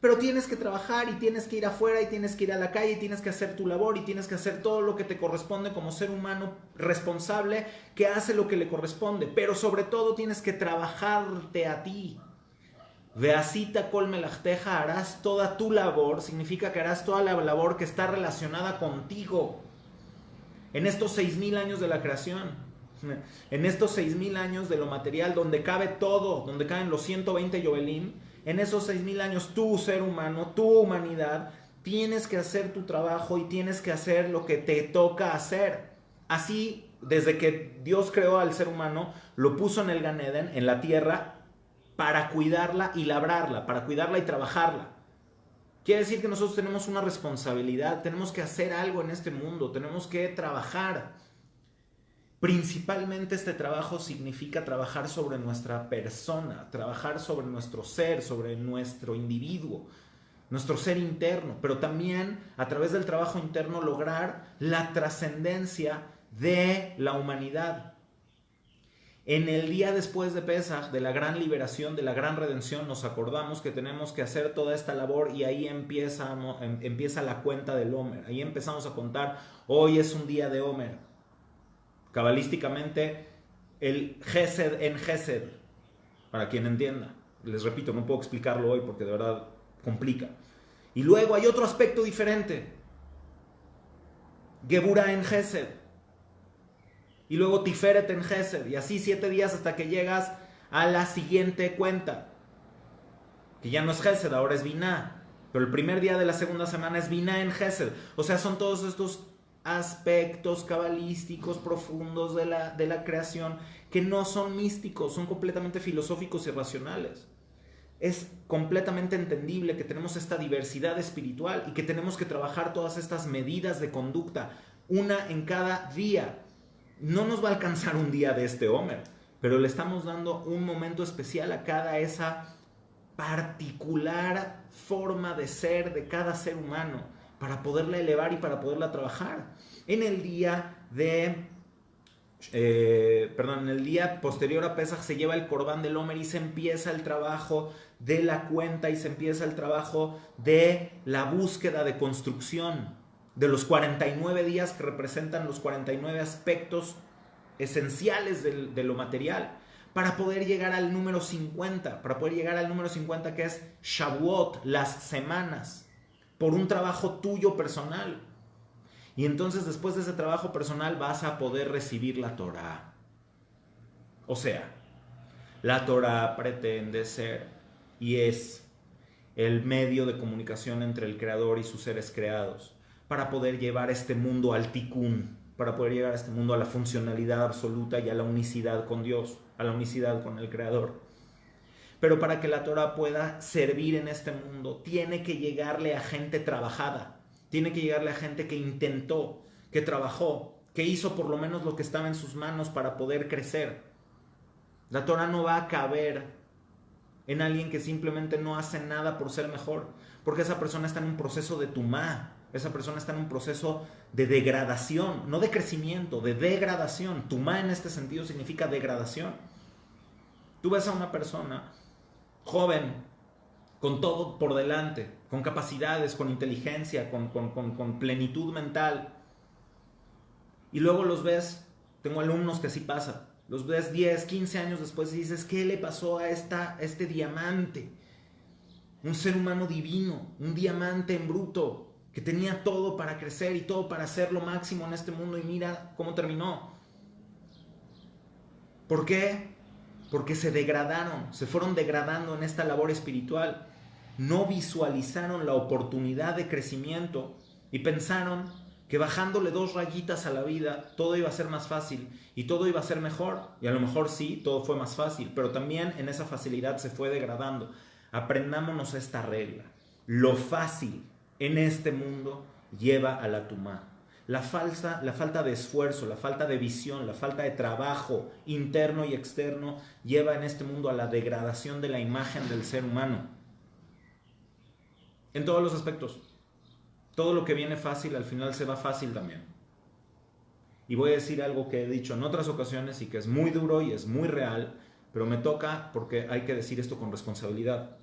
Pero tienes que trabajar y tienes que ir afuera y tienes que ir a la calle y tienes que hacer tu labor y tienes que hacer todo lo que te corresponde como ser humano responsable que hace lo que le corresponde. Pero sobre todo tienes que trabajarte a ti. Veasita kol melachteja, harás toda tu labor, significa que harás toda la labor que está relacionada contigo. En estos 6,000 años de la creación. En estos 6,000 años de lo material, donde cabe todo, donde caben los 120 Yovelim, en esos 6,000 años tú, ser humano, tu humanidad, tienes que hacer tu trabajo y tienes que hacer lo que te toca hacer. Así, desde que Dios creó al ser humano, lo puso en el Gan Eden, en la tierra, para cuidarla y labrarla, para cuidarla y trabajarla. Quiere decir que nosotros tenemos una responsabilidad, tenemos que hacer algo en este mundo, tenemos que trabajar. Principalmente este trabajo significa trabajar sobre nuestra persona, trabajar sobre nuestro ser, sobre nuestro individuo, nuestro ser interno, pero también a través del trabajo interno lograr la trascendencia de la humanidad. En el día después de Pesaj, de la gran liberación, de la gran redención, nos acordamos que tenemos que hacer toda esta labor y ahí empieza la cuenta del Omer. Ahí empezamos a contar, hoy es un día de Omer. Cabalísticamente, el Gesed en Gesed, para quien entienda. Les repito, no puedo explicarlo hoy porque de verdad complica. Y luego hay otro aspecto diferente. Geburah en Gesed. Y luego Tiferet en Gesed. Y así 7 días hasta que llegas a la siguiente cuenta. Que ya no es Gesed, ahora es Binah. Pero el primer día de la segunda semana es Binah en Gesed. O sea, son todos estos aspectos cabalísticos profundos de la creación que no son místicos, son completamente filosóficos y racionales. Es completamente entendible que tenemos esta diversidad espiritual y que tenemos que trabajar todas estas medidas de conducta, una en cada día. No nos va a alcanzar un día de este Omer, pero le estamos dando un momento especial a cada esa particular forma de ser de cada ser humano para poderla elevar y para poderla trabajar. En el día en el día posterior a Pesaj se lleva el Corbán del Omer y se empieza el trabajo de la cuenta y se empieza el trabajo de la búsqueda de construcción de los 49 días que representan los 49 aspectos esenciales de lo material, para poder llegar al número 50, que es Shavuot, las semanas, por un trabajo tuyo personal. Y entonces después de ese trabajo personal vas a poder recibir la Torah. O sea, la Torah pretende ser y es el medio de comunicación entre el Creador y sus seres creados para poder llevar este mundo al tikkun, para poder llevar este mundo a la funcionalidad absoluta y a la unicidad con Dios, a la unicidad con el Creador. Pero para que la Torah pueda servir en este mundo, tiene que llegarle a gente trabajada, tiene que llegarle a gente que intentó, que trabajó, que hizo por lo menos lo que estaba en sus manos para poder crecer. La Torah no va a caber en alguien que simplemente no hace nada por ser mejor, porque esa persona está en un proceso de tumá, esa persona está en un proceso de degradación, no de crecimiento, de degradación. Tumá en este sentido significa degradación. Tú ves a una persona joven, con todo por delante, con capacidades, con inteligencia, con plenitud mental, y luego los ves, tengo alumnos que así pasa, los ves 10, 15 años después y dices, ¿qué le pasó a este diamante? Un ser humano divino, un diamante en bruto, que tenía todo para crecer y todo para hacer lo máximo en este mundo, y mira cómo terminó. ¿Por qué? Porque se degradaron, se fueron degradando en esta labor espiritual. No visualizaron la oportunidad de crecimiento y pensaron que bajándole 2 rayitas a la vida todo iba a ser más fácil y todo iba a ser mejor. Y a lo mejor sí, todo fue más fácil, pero también en esa facilidad se fue degradando. Aprendámonos esta regla. Lo fácil en este mundo lleva a la tumá. La falta de esfuerzo, la falta de visión, la falta de trabajo interno y externo lleva en este mundo a la degradación de la imagen del ser humano. En todos los aspectos. Todo lo que viene fácil, al final se va fácil también. Y voy a decir algo que he dicho en otras ocasiones y que es muy duro y es muy real, pero me toca porque hay que decir esto con responsabilidad.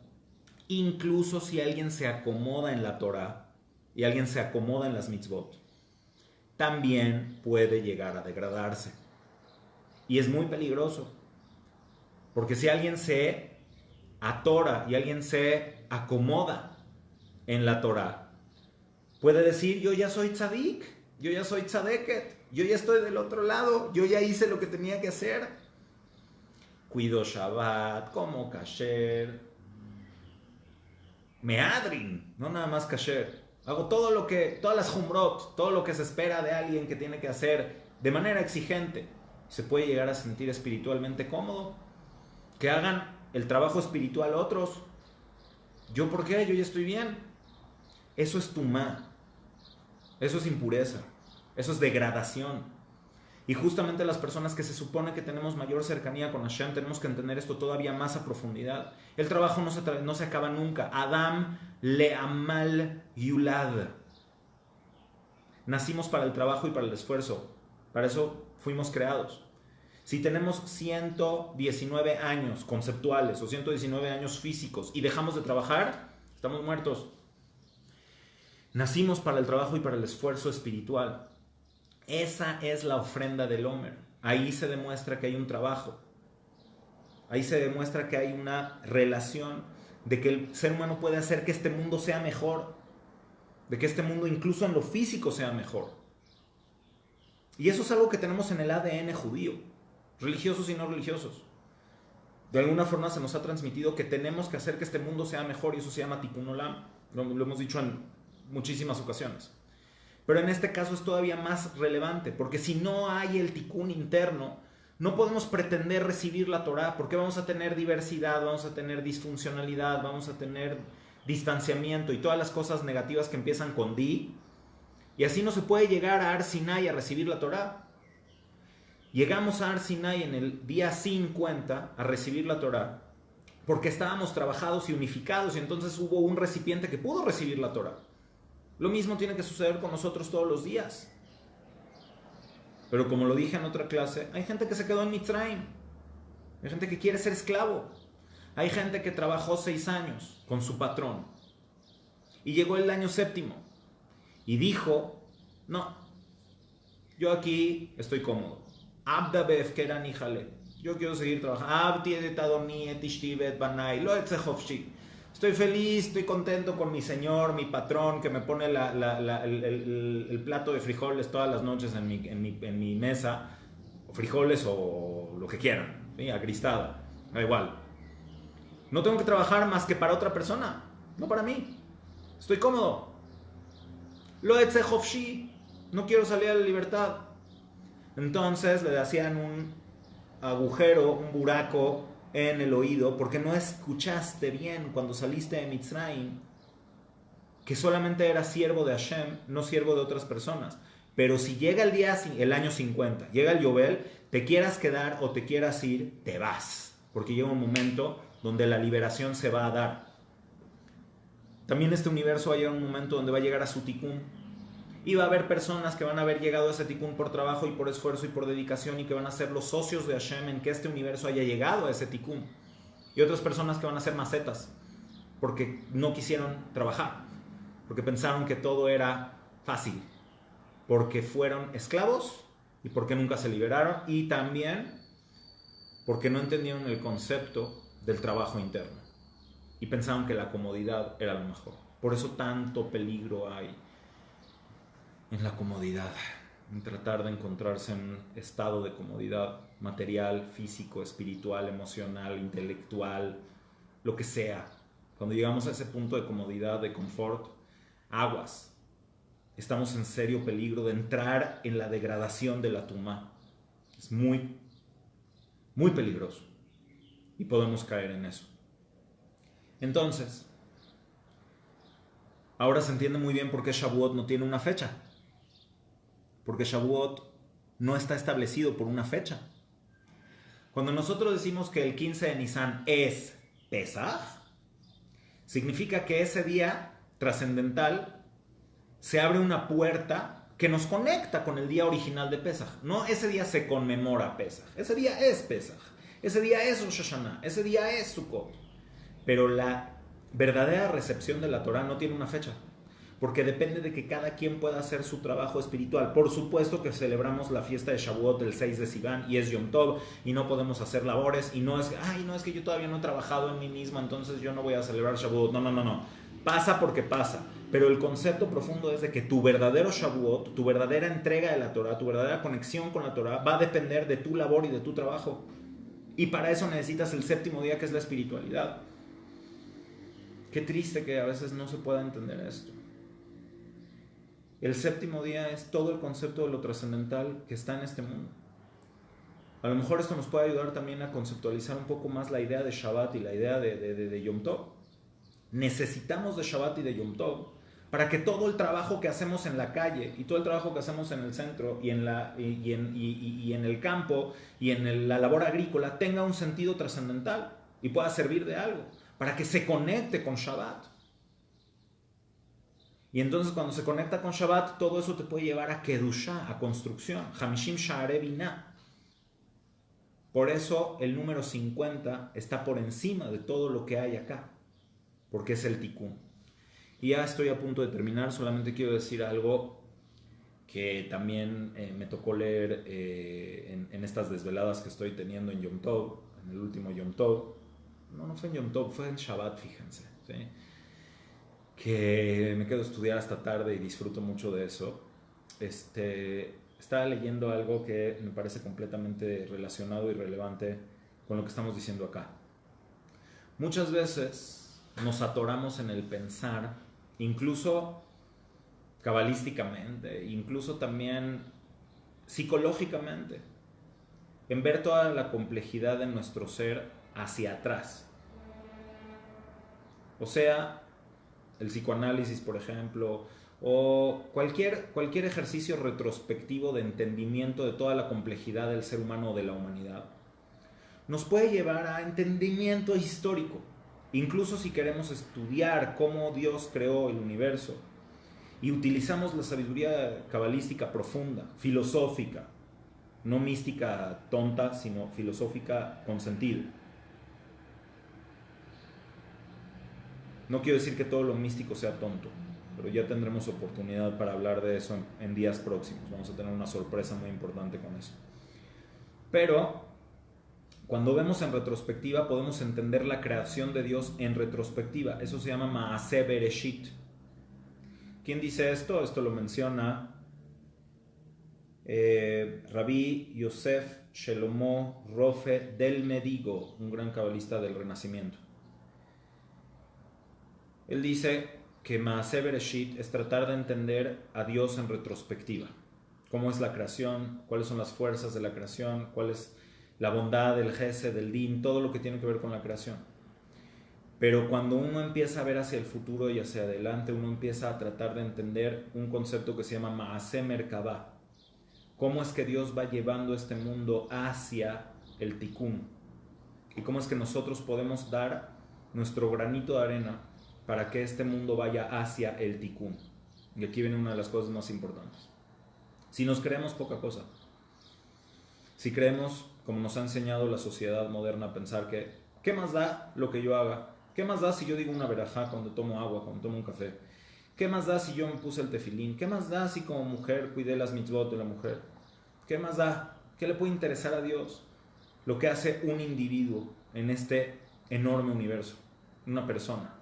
Incluso si alguien se acomoda en la Torah y alguien se acomoda en las mitzvot, también puede llegar a degradarse. Y es muy peligroso. Porque si alguien se atora y alguien se acomoda en la Torah, puede decir, yo ya soy tzadik, yo ya soy tzadeket, yo ya estoy del otro lado, yo ya hice lo que tenía que hacer. Cuido Shabbat, como kasher, meadrin, no nada más kasher. Hago todas las humrot, todo lo que se espera de alguien que tiene que hacer de manera exigente. Se puede llegar a sentir espiritualmente cómodo. Que hagan el trabajo espiritual otros. ¿Yo por qué? Yo ya estoy bien. Eso es tumá. Eso es impureza. Eso es degradación. Y justamente las personas que se supone que tenemos mayor cercanía con Hashem tenemos que entender esto todavía más a profundidad. El trabajo no se acaba nunca. Adam le'amal yulad. Nacimos para el trabajo y para el esfuerzo. Para eso fuimos creados. Si tenemos 119 años conceptuales o 119 años físicos y dejamos de trabajar, estamos muertos. Nacimos para el trabajo y para el esfuerzo espiritual. Esa es la ofrenda del Omer. Ahí se demuestra que hay un trabajo. Ahí se demuestra que hay una relación de que el ser humano puede hacer que este mundo sea mejor. De que este mundo incluso en lo físico sea mejor. Y eso es algo que tenemos en el ADN judío. Religiosos y no religiosos. De alguna forma se nos ha transmitido que tenemos que hacer que este mundo sea mejor y eso se llama Tikkun Olam. Lo hemos dicho en muchísimas ocasiones. Pero en este caso es todavía más relevante, porque si no hay el tikkun interno, no podemos pretender recibir la Torah, porque vamos a tener diversidad, vamos a tener disfuncionalidad, vamos a tener distanciamiento y todas las cosas negativas que empiezan con di, y así no se puede llegar a Har Sinai a recibir la Torah. Llegamos a Har Sinai en el día 50 a recibir la Torah, porque estábamos trabajados y unificados, y entonces hubo un recipiente que pudo recibir la Torah. Lo mismo tiene que suceder con nosotros todos los días. Pero como lo dije en otra clase, hay gente que se quedó en Mitzrayim. Hay gente que quiere ser esclavo. Hay gente que trabajó 6 años con su patrón. Y llegó el año 7º. Y dijo, no, yo aquí estoy cómodo. Abda beefkera nihale. Yo quiero seguir trabajando. Abdi et adoni et ishti et banai. Lo etze hofshi. Estoy feliz, estoy contento con mi señor, mi patrón, que me pone el plato de frijoles todas las noches en mi mesa, o frijoles o lo que quieran, ¿sí? Agristada, da igual. No tengo que trabajar más que para otra persona, no para mí. Estoy cómodo. Lo etze hofshi, no quiero salir a la libertad. Entonces le hacían un agujero, un buraco en el oído, porque no escuchaste bien cuando saliste de Mitzrayim que solamente eras siervo de Hashem, no siervo de otras personas. Pero si llega el año 50, llega el Yobel, te quieras quedar o te quieras ir, te vas, porque llega un momento donde la liberación se va a dar. También este universo va a llegar un momento donde va a llegar a su tikkun, y va a haber personas que van a haber llegado a ese tikkun por trabajo y por esfuerzo y por dedicación, y que van a ser los socios de Hashem en que este universo haya llegado a ese tikkun. Y otras personas que van a ser macetas, porque no quisieron trabajar, porque pensaron que todo era fácil, porque fueron esclavos y porque nunca se liberaron, y también porque no entendieron el concepto del trabajo interno y pensaron que la comodidad era lo mejor. Por eso tanto peligro hay en la comodidad, en tratar de encontrarse en un estado de comodidad material, físico, espiritual, emocional, intelectual, lo que sea. Cuando llegamos a ese punto de comodidad, de confort, aguas. Estamos en serio peligro de entrar en la degradación de la tumá. Es muy, muy peligroso y podemos caer en eso. Entonces, ahora se entiende muy bien por qué Shavuot no tiene una fecha. Porque Shavuot no está establecido por una fecha. Cuando nosotros decimos que el 15 de Nisan es Pesaj, significa que ese día trascendental se abre una puerta que nos conecta con el día original de Pesaj. No, ese día se conmemora Pesaj. Ese día es Pesaj. Ese día es Rosh Hashanah. Ese día es Sukkot. Pero la verdadera recepción de la Torah no tiene una fecha, porque depende de que cada quien pueda hacer su trabajo espiritual. Por supuesto que celebramos la fiesta de Shavuot el 6 de Sivan y es Yom Tov y no podemos hacer labores y no es, no es que yo todavía no he trabajado en mí mismo, entonces yo no voy a celebrar Shavuot. No. Pasa porque pasa. Pero el concepto profundo es de que tu verdadero Shavuot, tu verdadera entrega de la Torah, tu verdadera conexión con la Torah va a depender de tu labor y de tu trabajo. Y para eso necesitas el 7º día, que es la espiritualidad. Qué triste que a veces no se pueda entender esto. El 7º día es todo el concepto de lo trascendental que está en este mundo. A lo mejor esto nos puede ayudar también a conceptualizar un poco más la idea de Shabbat y la idea de Yom Tov. Necesitamos de Shabbat y de Yom Tov para que todo el trabajo que hacemos en la calle y todo el trabajo que hacemos en el centro y en el campo y en la labor agrícola tenga un sentido trascendental y pueda servir de algo, para que se conecte con Shabbat. Y entonces cuando se conecta con Shabbat, todo eso te puede llevar a Kedushá, a construcción. Hamishim Sha'arei Binah. Por eso el número 50 está por encima de todo lo que hay acá, porque es el Tikkun. Y ya estoy a punto de terminar, solamente quiero decir algo que también me tocó leer en estas desveladas que estoy teniendo en Yom Tov, en el último Yom Tov. No fue en Yom Tov, fue en Shabbat, fíjense, ¿sí? Que me quedo a estudiar hasta tarde y disfruto mucho de eso. Estaba leyendo algo que me parece completamente relacionado y relevante con lo que estamos diciendo acá. Muchas veces nos atoramos en el pensar incluso cabalísticamente, incluso también psicológicamente, en ver toda la complejidad de nuestro ser hacia atrás. O sea, el psicoanálisis, por ejemplo, o cualquier ejercicio retrospectivo de entendimiento de toda la complejidad del ser humano o de la humanidad, nos puede llevar a entendimiento histórico. Incluso si queremos estudiar cómo Dios creó el universo y utilizamos la sabiduría cabalística profunda, filosófica, no mística tonta, sino filosófica con sentido. No quiero decir que todo lo místico sea tonto, pero ya tendremos oportunidad para hablar de eso en días próximos. Vamos a tener una sorpresa muy importante con eso. Pero cuando vemos en retrospectiva, podemos entender la creación de Dios en retrospectiva. Eso se llama Maaseh Bereshit. ¿Quién dice esto? Esto lo menciona Rabbi Yosef Shelomo Rofe del Medigo, un gran cabalista del Renacimiento. Él dice que Maaseh Bereshit es tratar de entender a Dios en retrospectiva. Cómo es la creación, cuáles son las fuerzas de la creación, cuál es la bondad, el Gesed, del Din, todo lo que tiene que ver con la creación. Pero cuando uno empieza a ver hacia el futuro y hacia adelante, uno empieza a tratar de entender un concepto que se llama Maaseh Merkabah. Cómo es que Dios va llevando este mundo hacia el Tikkun. Y cómo es que nosotros podemos dar nuestro granito de arena para que este mundo vaya hacia el Tikkun. Y aquí viene una de las cosas más importantes. Si nos creemos poca cosa, si creemos, como nos ha enseñado la sociedad moderna, a pensar que ¿qué más da lo que yo haga? ¿Qué más da si yo digo una verajá cuando tomo agua, cuando tomo un café? ¿Qué más da si yo me puse el tefilín? ¿Qué más da si como mujer cuidé las mitzvot de la mujer? ¿Qué más da? ¿Qué le puede interesar a Dios? Lo que hace un individuo en este enorme universo, una persona.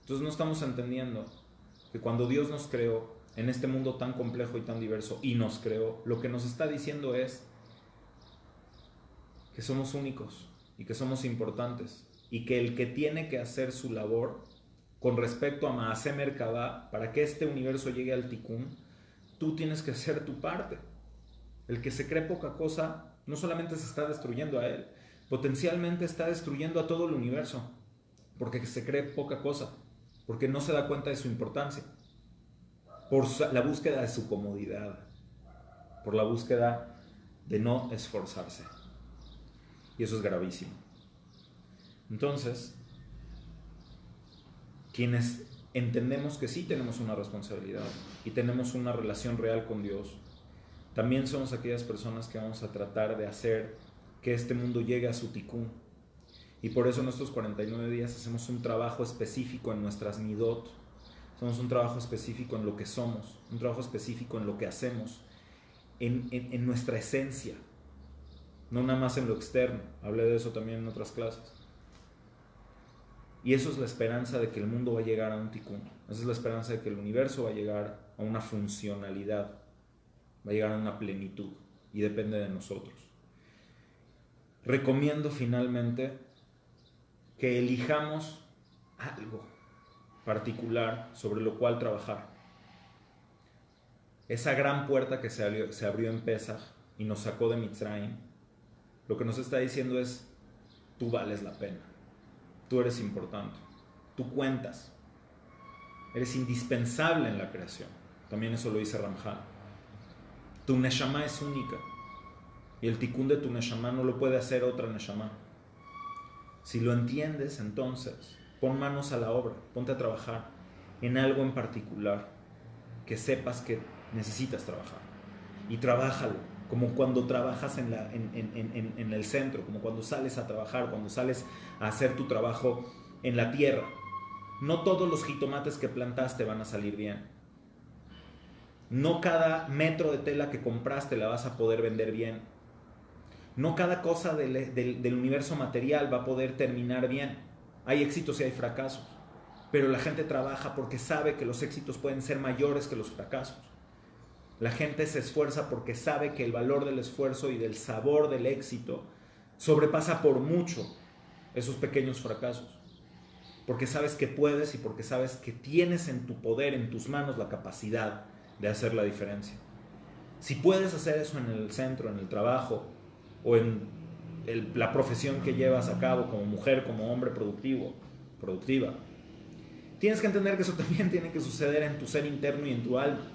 Entonces no estamos entendiendo que cuando Dios nos creó en este mundo tan complejo y tan diverso, y nos creó, lo que nos está diciendo es que somos únicos y que somos importantes, y que el que tiene que hacer su labor con respecto a Maaseh Merkabah, para que este universo llegue al Tikkun, tú tienes que hacer tu parte. El que se cree poca cosa no solamente se está destruyendo a él, potencialmente está destruyendo a todo el universo, porque se cree poca cosa, porque no se da cuenta de su importancia, por la búsqueda de su comodidad, por la búsqueda de no esforzarse. Y eso es gravísimo. Entonces, quienes entendemos que sí tenemos una responsabilidad y tenemos una relación real con Dios, también somos aquellas personas que vamos a tratar de hacer que este mundo llegue a su tikkun. Y por eso en estos 49 días hacemos un trabajo específico en nuestras midot, hacemos un trabajo específico en lo que somos, un trabajo específico en lo que hacemos, en nuestra esencia, no nada más en lo externo. Hablé de eso también en otras clases. Y eso es la esperanza de que el mundo va a llegar a un tikkun. Esa es la esperanza de que el universo va a llegar a una funcionalidad, va a llegar a una plenitud, y depende de nosotros. Recomiendo finalmente que elijamos algo particular sobre lo cual trabajar. Esa gran puerta que se abrió en Pesaj y nos sacó de Mitzrayim, lo que nos está diciendo es: tú vales la pena, tú eres importante, tú cuentas, eres indispensable en la creación. También eso lo dice Ramjal. Tu neshama es única, y el tikkun de tu neshama no lo puede hacer otra neshama. Si lo entiendes, entonces pon manos a la obra, ponte a trabajar en algo en particular que sepas que necesitas trabajar, y trabájalo como cuando trabajas en el centro, como cuando sales a trabajar, cuando sales a hacer tu trabajo en la tierra. No todos los jitomates que plantaste van a salir bien. No cada metro de tela que compraste la vas a poder vender bien. No cada cosa del universo material va a poder terminar bien. Hay éxitos y hay fracasos, pero la gente trabaja porque sabe que los éxitos pueden ser mayores que los fracasos. La gente se esfuerza porque sabe que el valor del esfuerzo y del sabor del éxito sobrepasa por mucho esos pequeños fracasos. porque sabes que puedes y porque sabes que tienes en tu poder, en tus manos, la capacidad de hacer la diferencia. Si puedes hacer eso en el centro, en el trabajo o en la profesión que llevas a cabo como mujer, como hombre productiva, tienes que entender que eso también tiene que suceder en tu ser interno y en tu alma.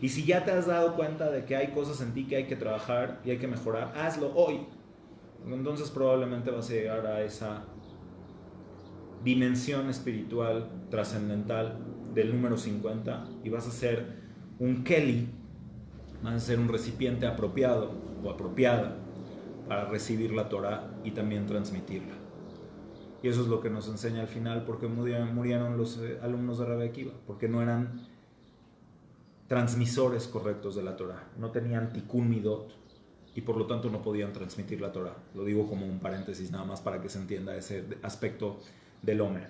Y si ya te has dado cuenta de que hay cosas en ti que hay que trabajar y hay que mejorar, hazlo hoy. Entonces probablemente vas a llegar a esa dimensión espiritual trascendental del número 50 y vas a ser un Keli, vas a ser un recipiente apropiado o apropiada para recibir la Torah y también transmitirla. Y eso es lo que nos enseña al final, porque murieron los alumnos de Rabbi Akiva, porque no eran transmisores correctos de la Torah, no tenían tikkun midot y por lo tanto no podían transmitir la Torah. Lo digo como un paréntesis nada más para que se entienda ese aspecto del Homer.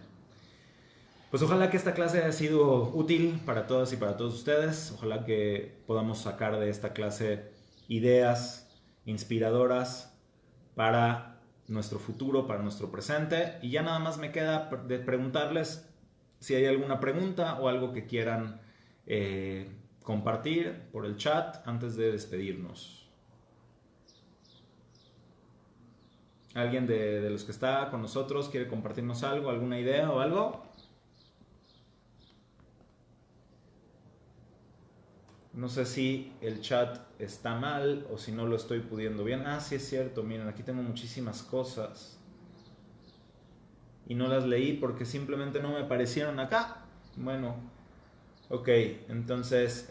Pues ojalá que esta clase haya sido útil para todas y para todos ustedes. Ojalá que podamos sacar de esta clase ideas inspiradoras para nuestro futuro, para nuestro presente. Y ya nada más me queda de preguntarles si hay alguna pregunta o algo que quieran compartir por el chat antes de despedirnos. ¿Alguien de los que está con nosotros quiere compartirnos algo, alguna idea o algo? No sé si el chat está mal o si no lo estoy pudiendo bien. Ah, sí es cierto, miren, aquí tengo muchísimas cosas y no las leí porque simplemente no me aparecieron acá. Bueno, ok, entonces,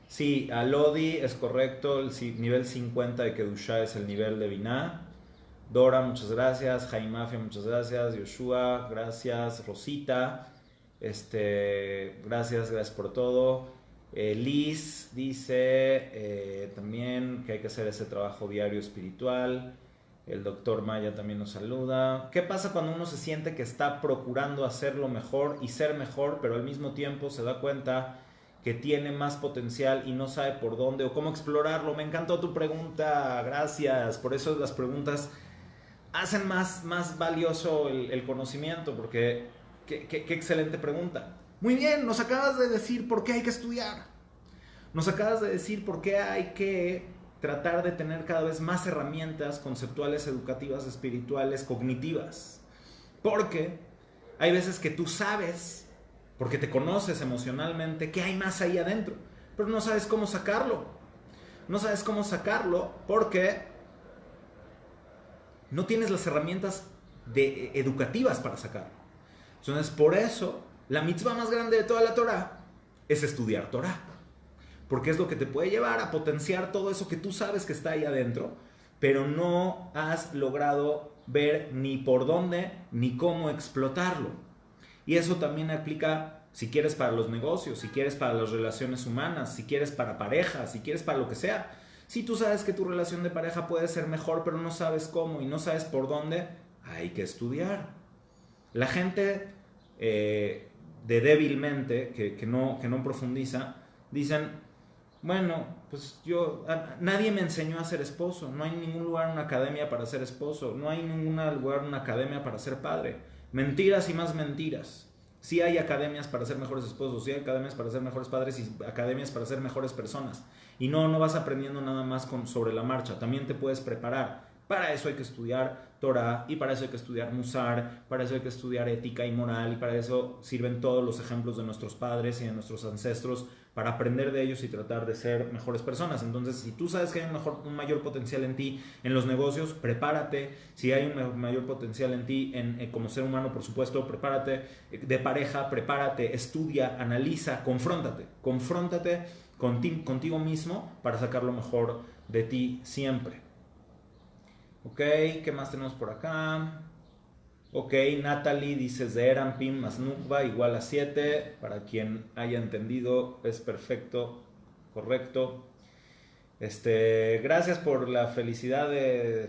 sí, a Lodi es correcto, el nivel 50 de Kedushá es el nivel de Binah. Dora, muchas gracias. Jaimafia, muchas gracias. Yoshua, gracias. Rosita, gracias por todo. Liz dice también que hay que hacer ese trabajo diario espiritual. El doctor Maya también nos saluda. ¿Qué pasa cuando uno se siente que está procurando hacerlo mejor y ser mejor, pero al mismo tiempo se da cuenta que tiene más potencial y no sabe por dónde o cómo explorarlo? Me encantó tu pregunta, gracias. Por eso las preguntas hacen más valioso el conocimiento, porque qué excelente pregunta. Muy bien, nos acabas de decir por qué hay que estudiar. Nos acabas de decir por qué hay que tratar de tener cada vez más herramientas conceptuales, educativas, espirituales, cognitivas. Porque hay veces que tú sabes, porque te conoces emocionalmente, que hay más ahí adentro, pero no sabes cómo sacarlo. No sabes cómo sacarlo porque no tienes las herramientas educativas para sacarlo. Entonces, por eso, la mitzvah más grande de toda la Torah es estudiar Torah. Porque es lo que te puede llevar a potenciar todo eso que tú sabes que está ahí adentro, pero no has logrado ver ni por dónde ni cómo explotarlo. Y eso también aplica si quieres para los negocios, si quieres para las relaciones humanas, si quieres para pareja, si quieres para lo que sea. Si tú sabes que tu relación de pareja puede ser mejor, pero no sabes cómo y no sabes por dónde, hay que estudiar. La gente de débilmente, que no profundiza, dicen, bueno, pues nadie me enseñó a ser esposo, no hay ningún lugar en una academia para ser esposo, no hay ningún lugar en una academia para ser padre. Mentiras y más mentiras. Sí hay academias para ser mejores esposos, sí hay academias para ser mejores padres y academias para ser mejores personas. Y no vas aprendiendo nada más sobre la marcha, también te puedes preparar. Para eso hay que estudiar Torah y para eso hay que estudiar Musar, para eso hay que estudiar ética y moral y para eso sirven todos los ejemplos de nuestros padres y de nuestros ancestros, para aprender de ellos y tratar de ser mejores personas. Entonces, si tú sabes que hay un mayor potencial en ti en los negocios, prepárate. Si hay un mayor potencial en ti como ser humano, por supuesto, prepárate. De pareja, prepárate, estudia, analiza, confróntate contigo mismo para sacar lo mejor de ti siempre. Ok, ¿qué más tenemos por acá? Ok, Natalie dice Zeherampim más Nukba igual a 7. Para quien haya entendido, es perfecto, correcto. Gracias por la felicidad,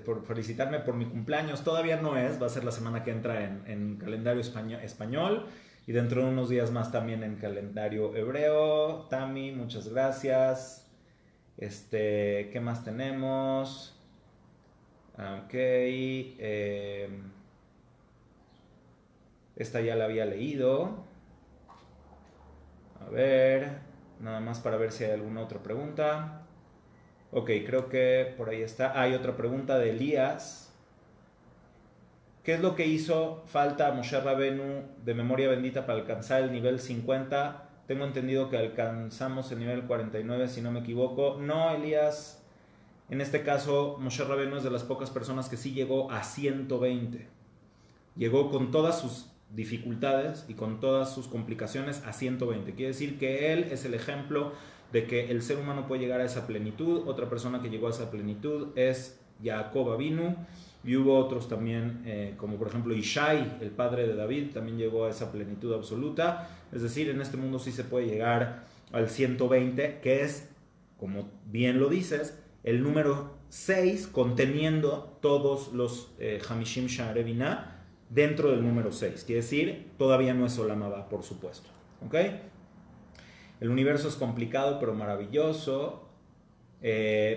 por felicitarme por mi cumpleaños. Todavía no es, va a ser la semana que entra en calendario español y dentro de unos días más también en calendario hebreo. Tami, muchas gracias. ¿Qué más tenemos? Ok, Esta ya la había leído. A ver, nada más para ver si hay alguna otra pregunta. Ok, creo que por ahí está. Hay otra pregunta de Elías. ¿Qué es lo que hizo falta a Moshe Rabenu de memoria bendita para alcanzar el nivel 50? Tengo entendido que alcanzamos el nivel 49, si no me equivoco. No, Elías, en este caso Moshe Rabenu es de las pocas personas que sí llegó a 120. Llegó con todas sus dificultades y con todas sus complicaciones a 120. Quiere decir que él es el ejemplo de que el ser humano puede llegar a esa plenitud. Otra persona que llegó a esa plenitud es Jacob Avinu, y hubo otros también, como por ejemplo Ishai, el padre de David, también llegó a esa plenitud absoluta. Es decir, en este mundo sí se puede llegar al 120, que es, como bien lo dices, el número 6 conteniendo todos los Hamishim Sha'arei Binah dentro del número 6. Quiere decir, todavía no es Olam Haba, por supuesto. ¿Ok? El universo es complicado pero maravilloso.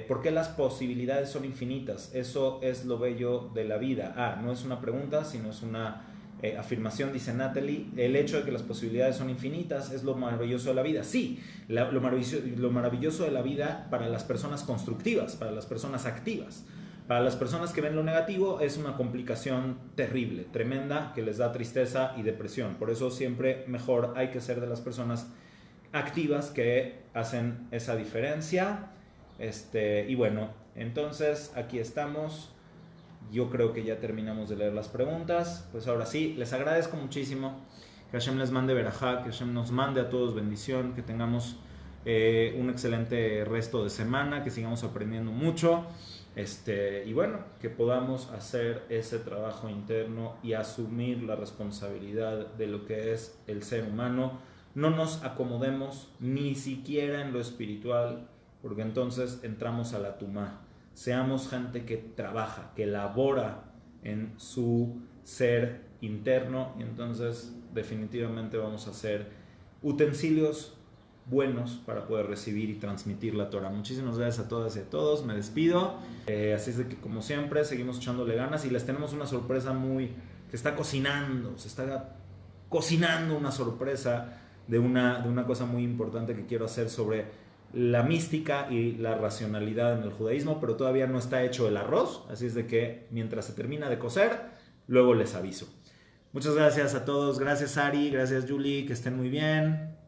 ¿Por qué las posibilidades son infinitas? Eso es lo bello de la vida. No es una pregunta, sino es una afirmación, dice Natalie. El hecho de que las posibilidades son infinitas es lo maravilloso de la vida. Sí, lo maravilloso de la vida para las personas constructivas, para las personas activas. Para las personas que ven lo negativo es una complicación terrible, tremenda, que les da tristeza y depresión. Por eso siempre mejor hay que ser de las personas activas que hacen esa diferencia. Y bueno, entonces aquí estamos. Yo creo que ya terminamos de leer las preguntas. Pues ahora sí, les agradezco muchísimo. Que Hashem les mande verajá, que Hashem nos mande a todos bendición, que tengamos un excelente resto de semana, que sigamos aprendiendo mucho. Y bueno, que podamos hacer ese trabajo interno y asumir la responsabilidad de lo que es el ser humano. No nos acomodemos ni siquiera en lo espiritual, porque entonces entramos a la tumá. Seamos gente que trabaja, que labora en su ser interno, y entonces definitivamente vamos a ser utensilios buenos para poder recibir y transmitir la Torah. Muchísimas gracias a todas y a todos. Me despido. Así es de que, como siempre, seguimos echándole ganas y les tenemos una sorpresa se está cocinando una sorpresa de una cosa muy importante que quiero hacer sobre la mística y la racionalidad en el judaísmo, pero todavía no está hecho el arroz, así es de que mientras se termina de cocer, luego les aviso. Muchas gracias a todos, gracias Ari, gracias Julie, que estén muy bien.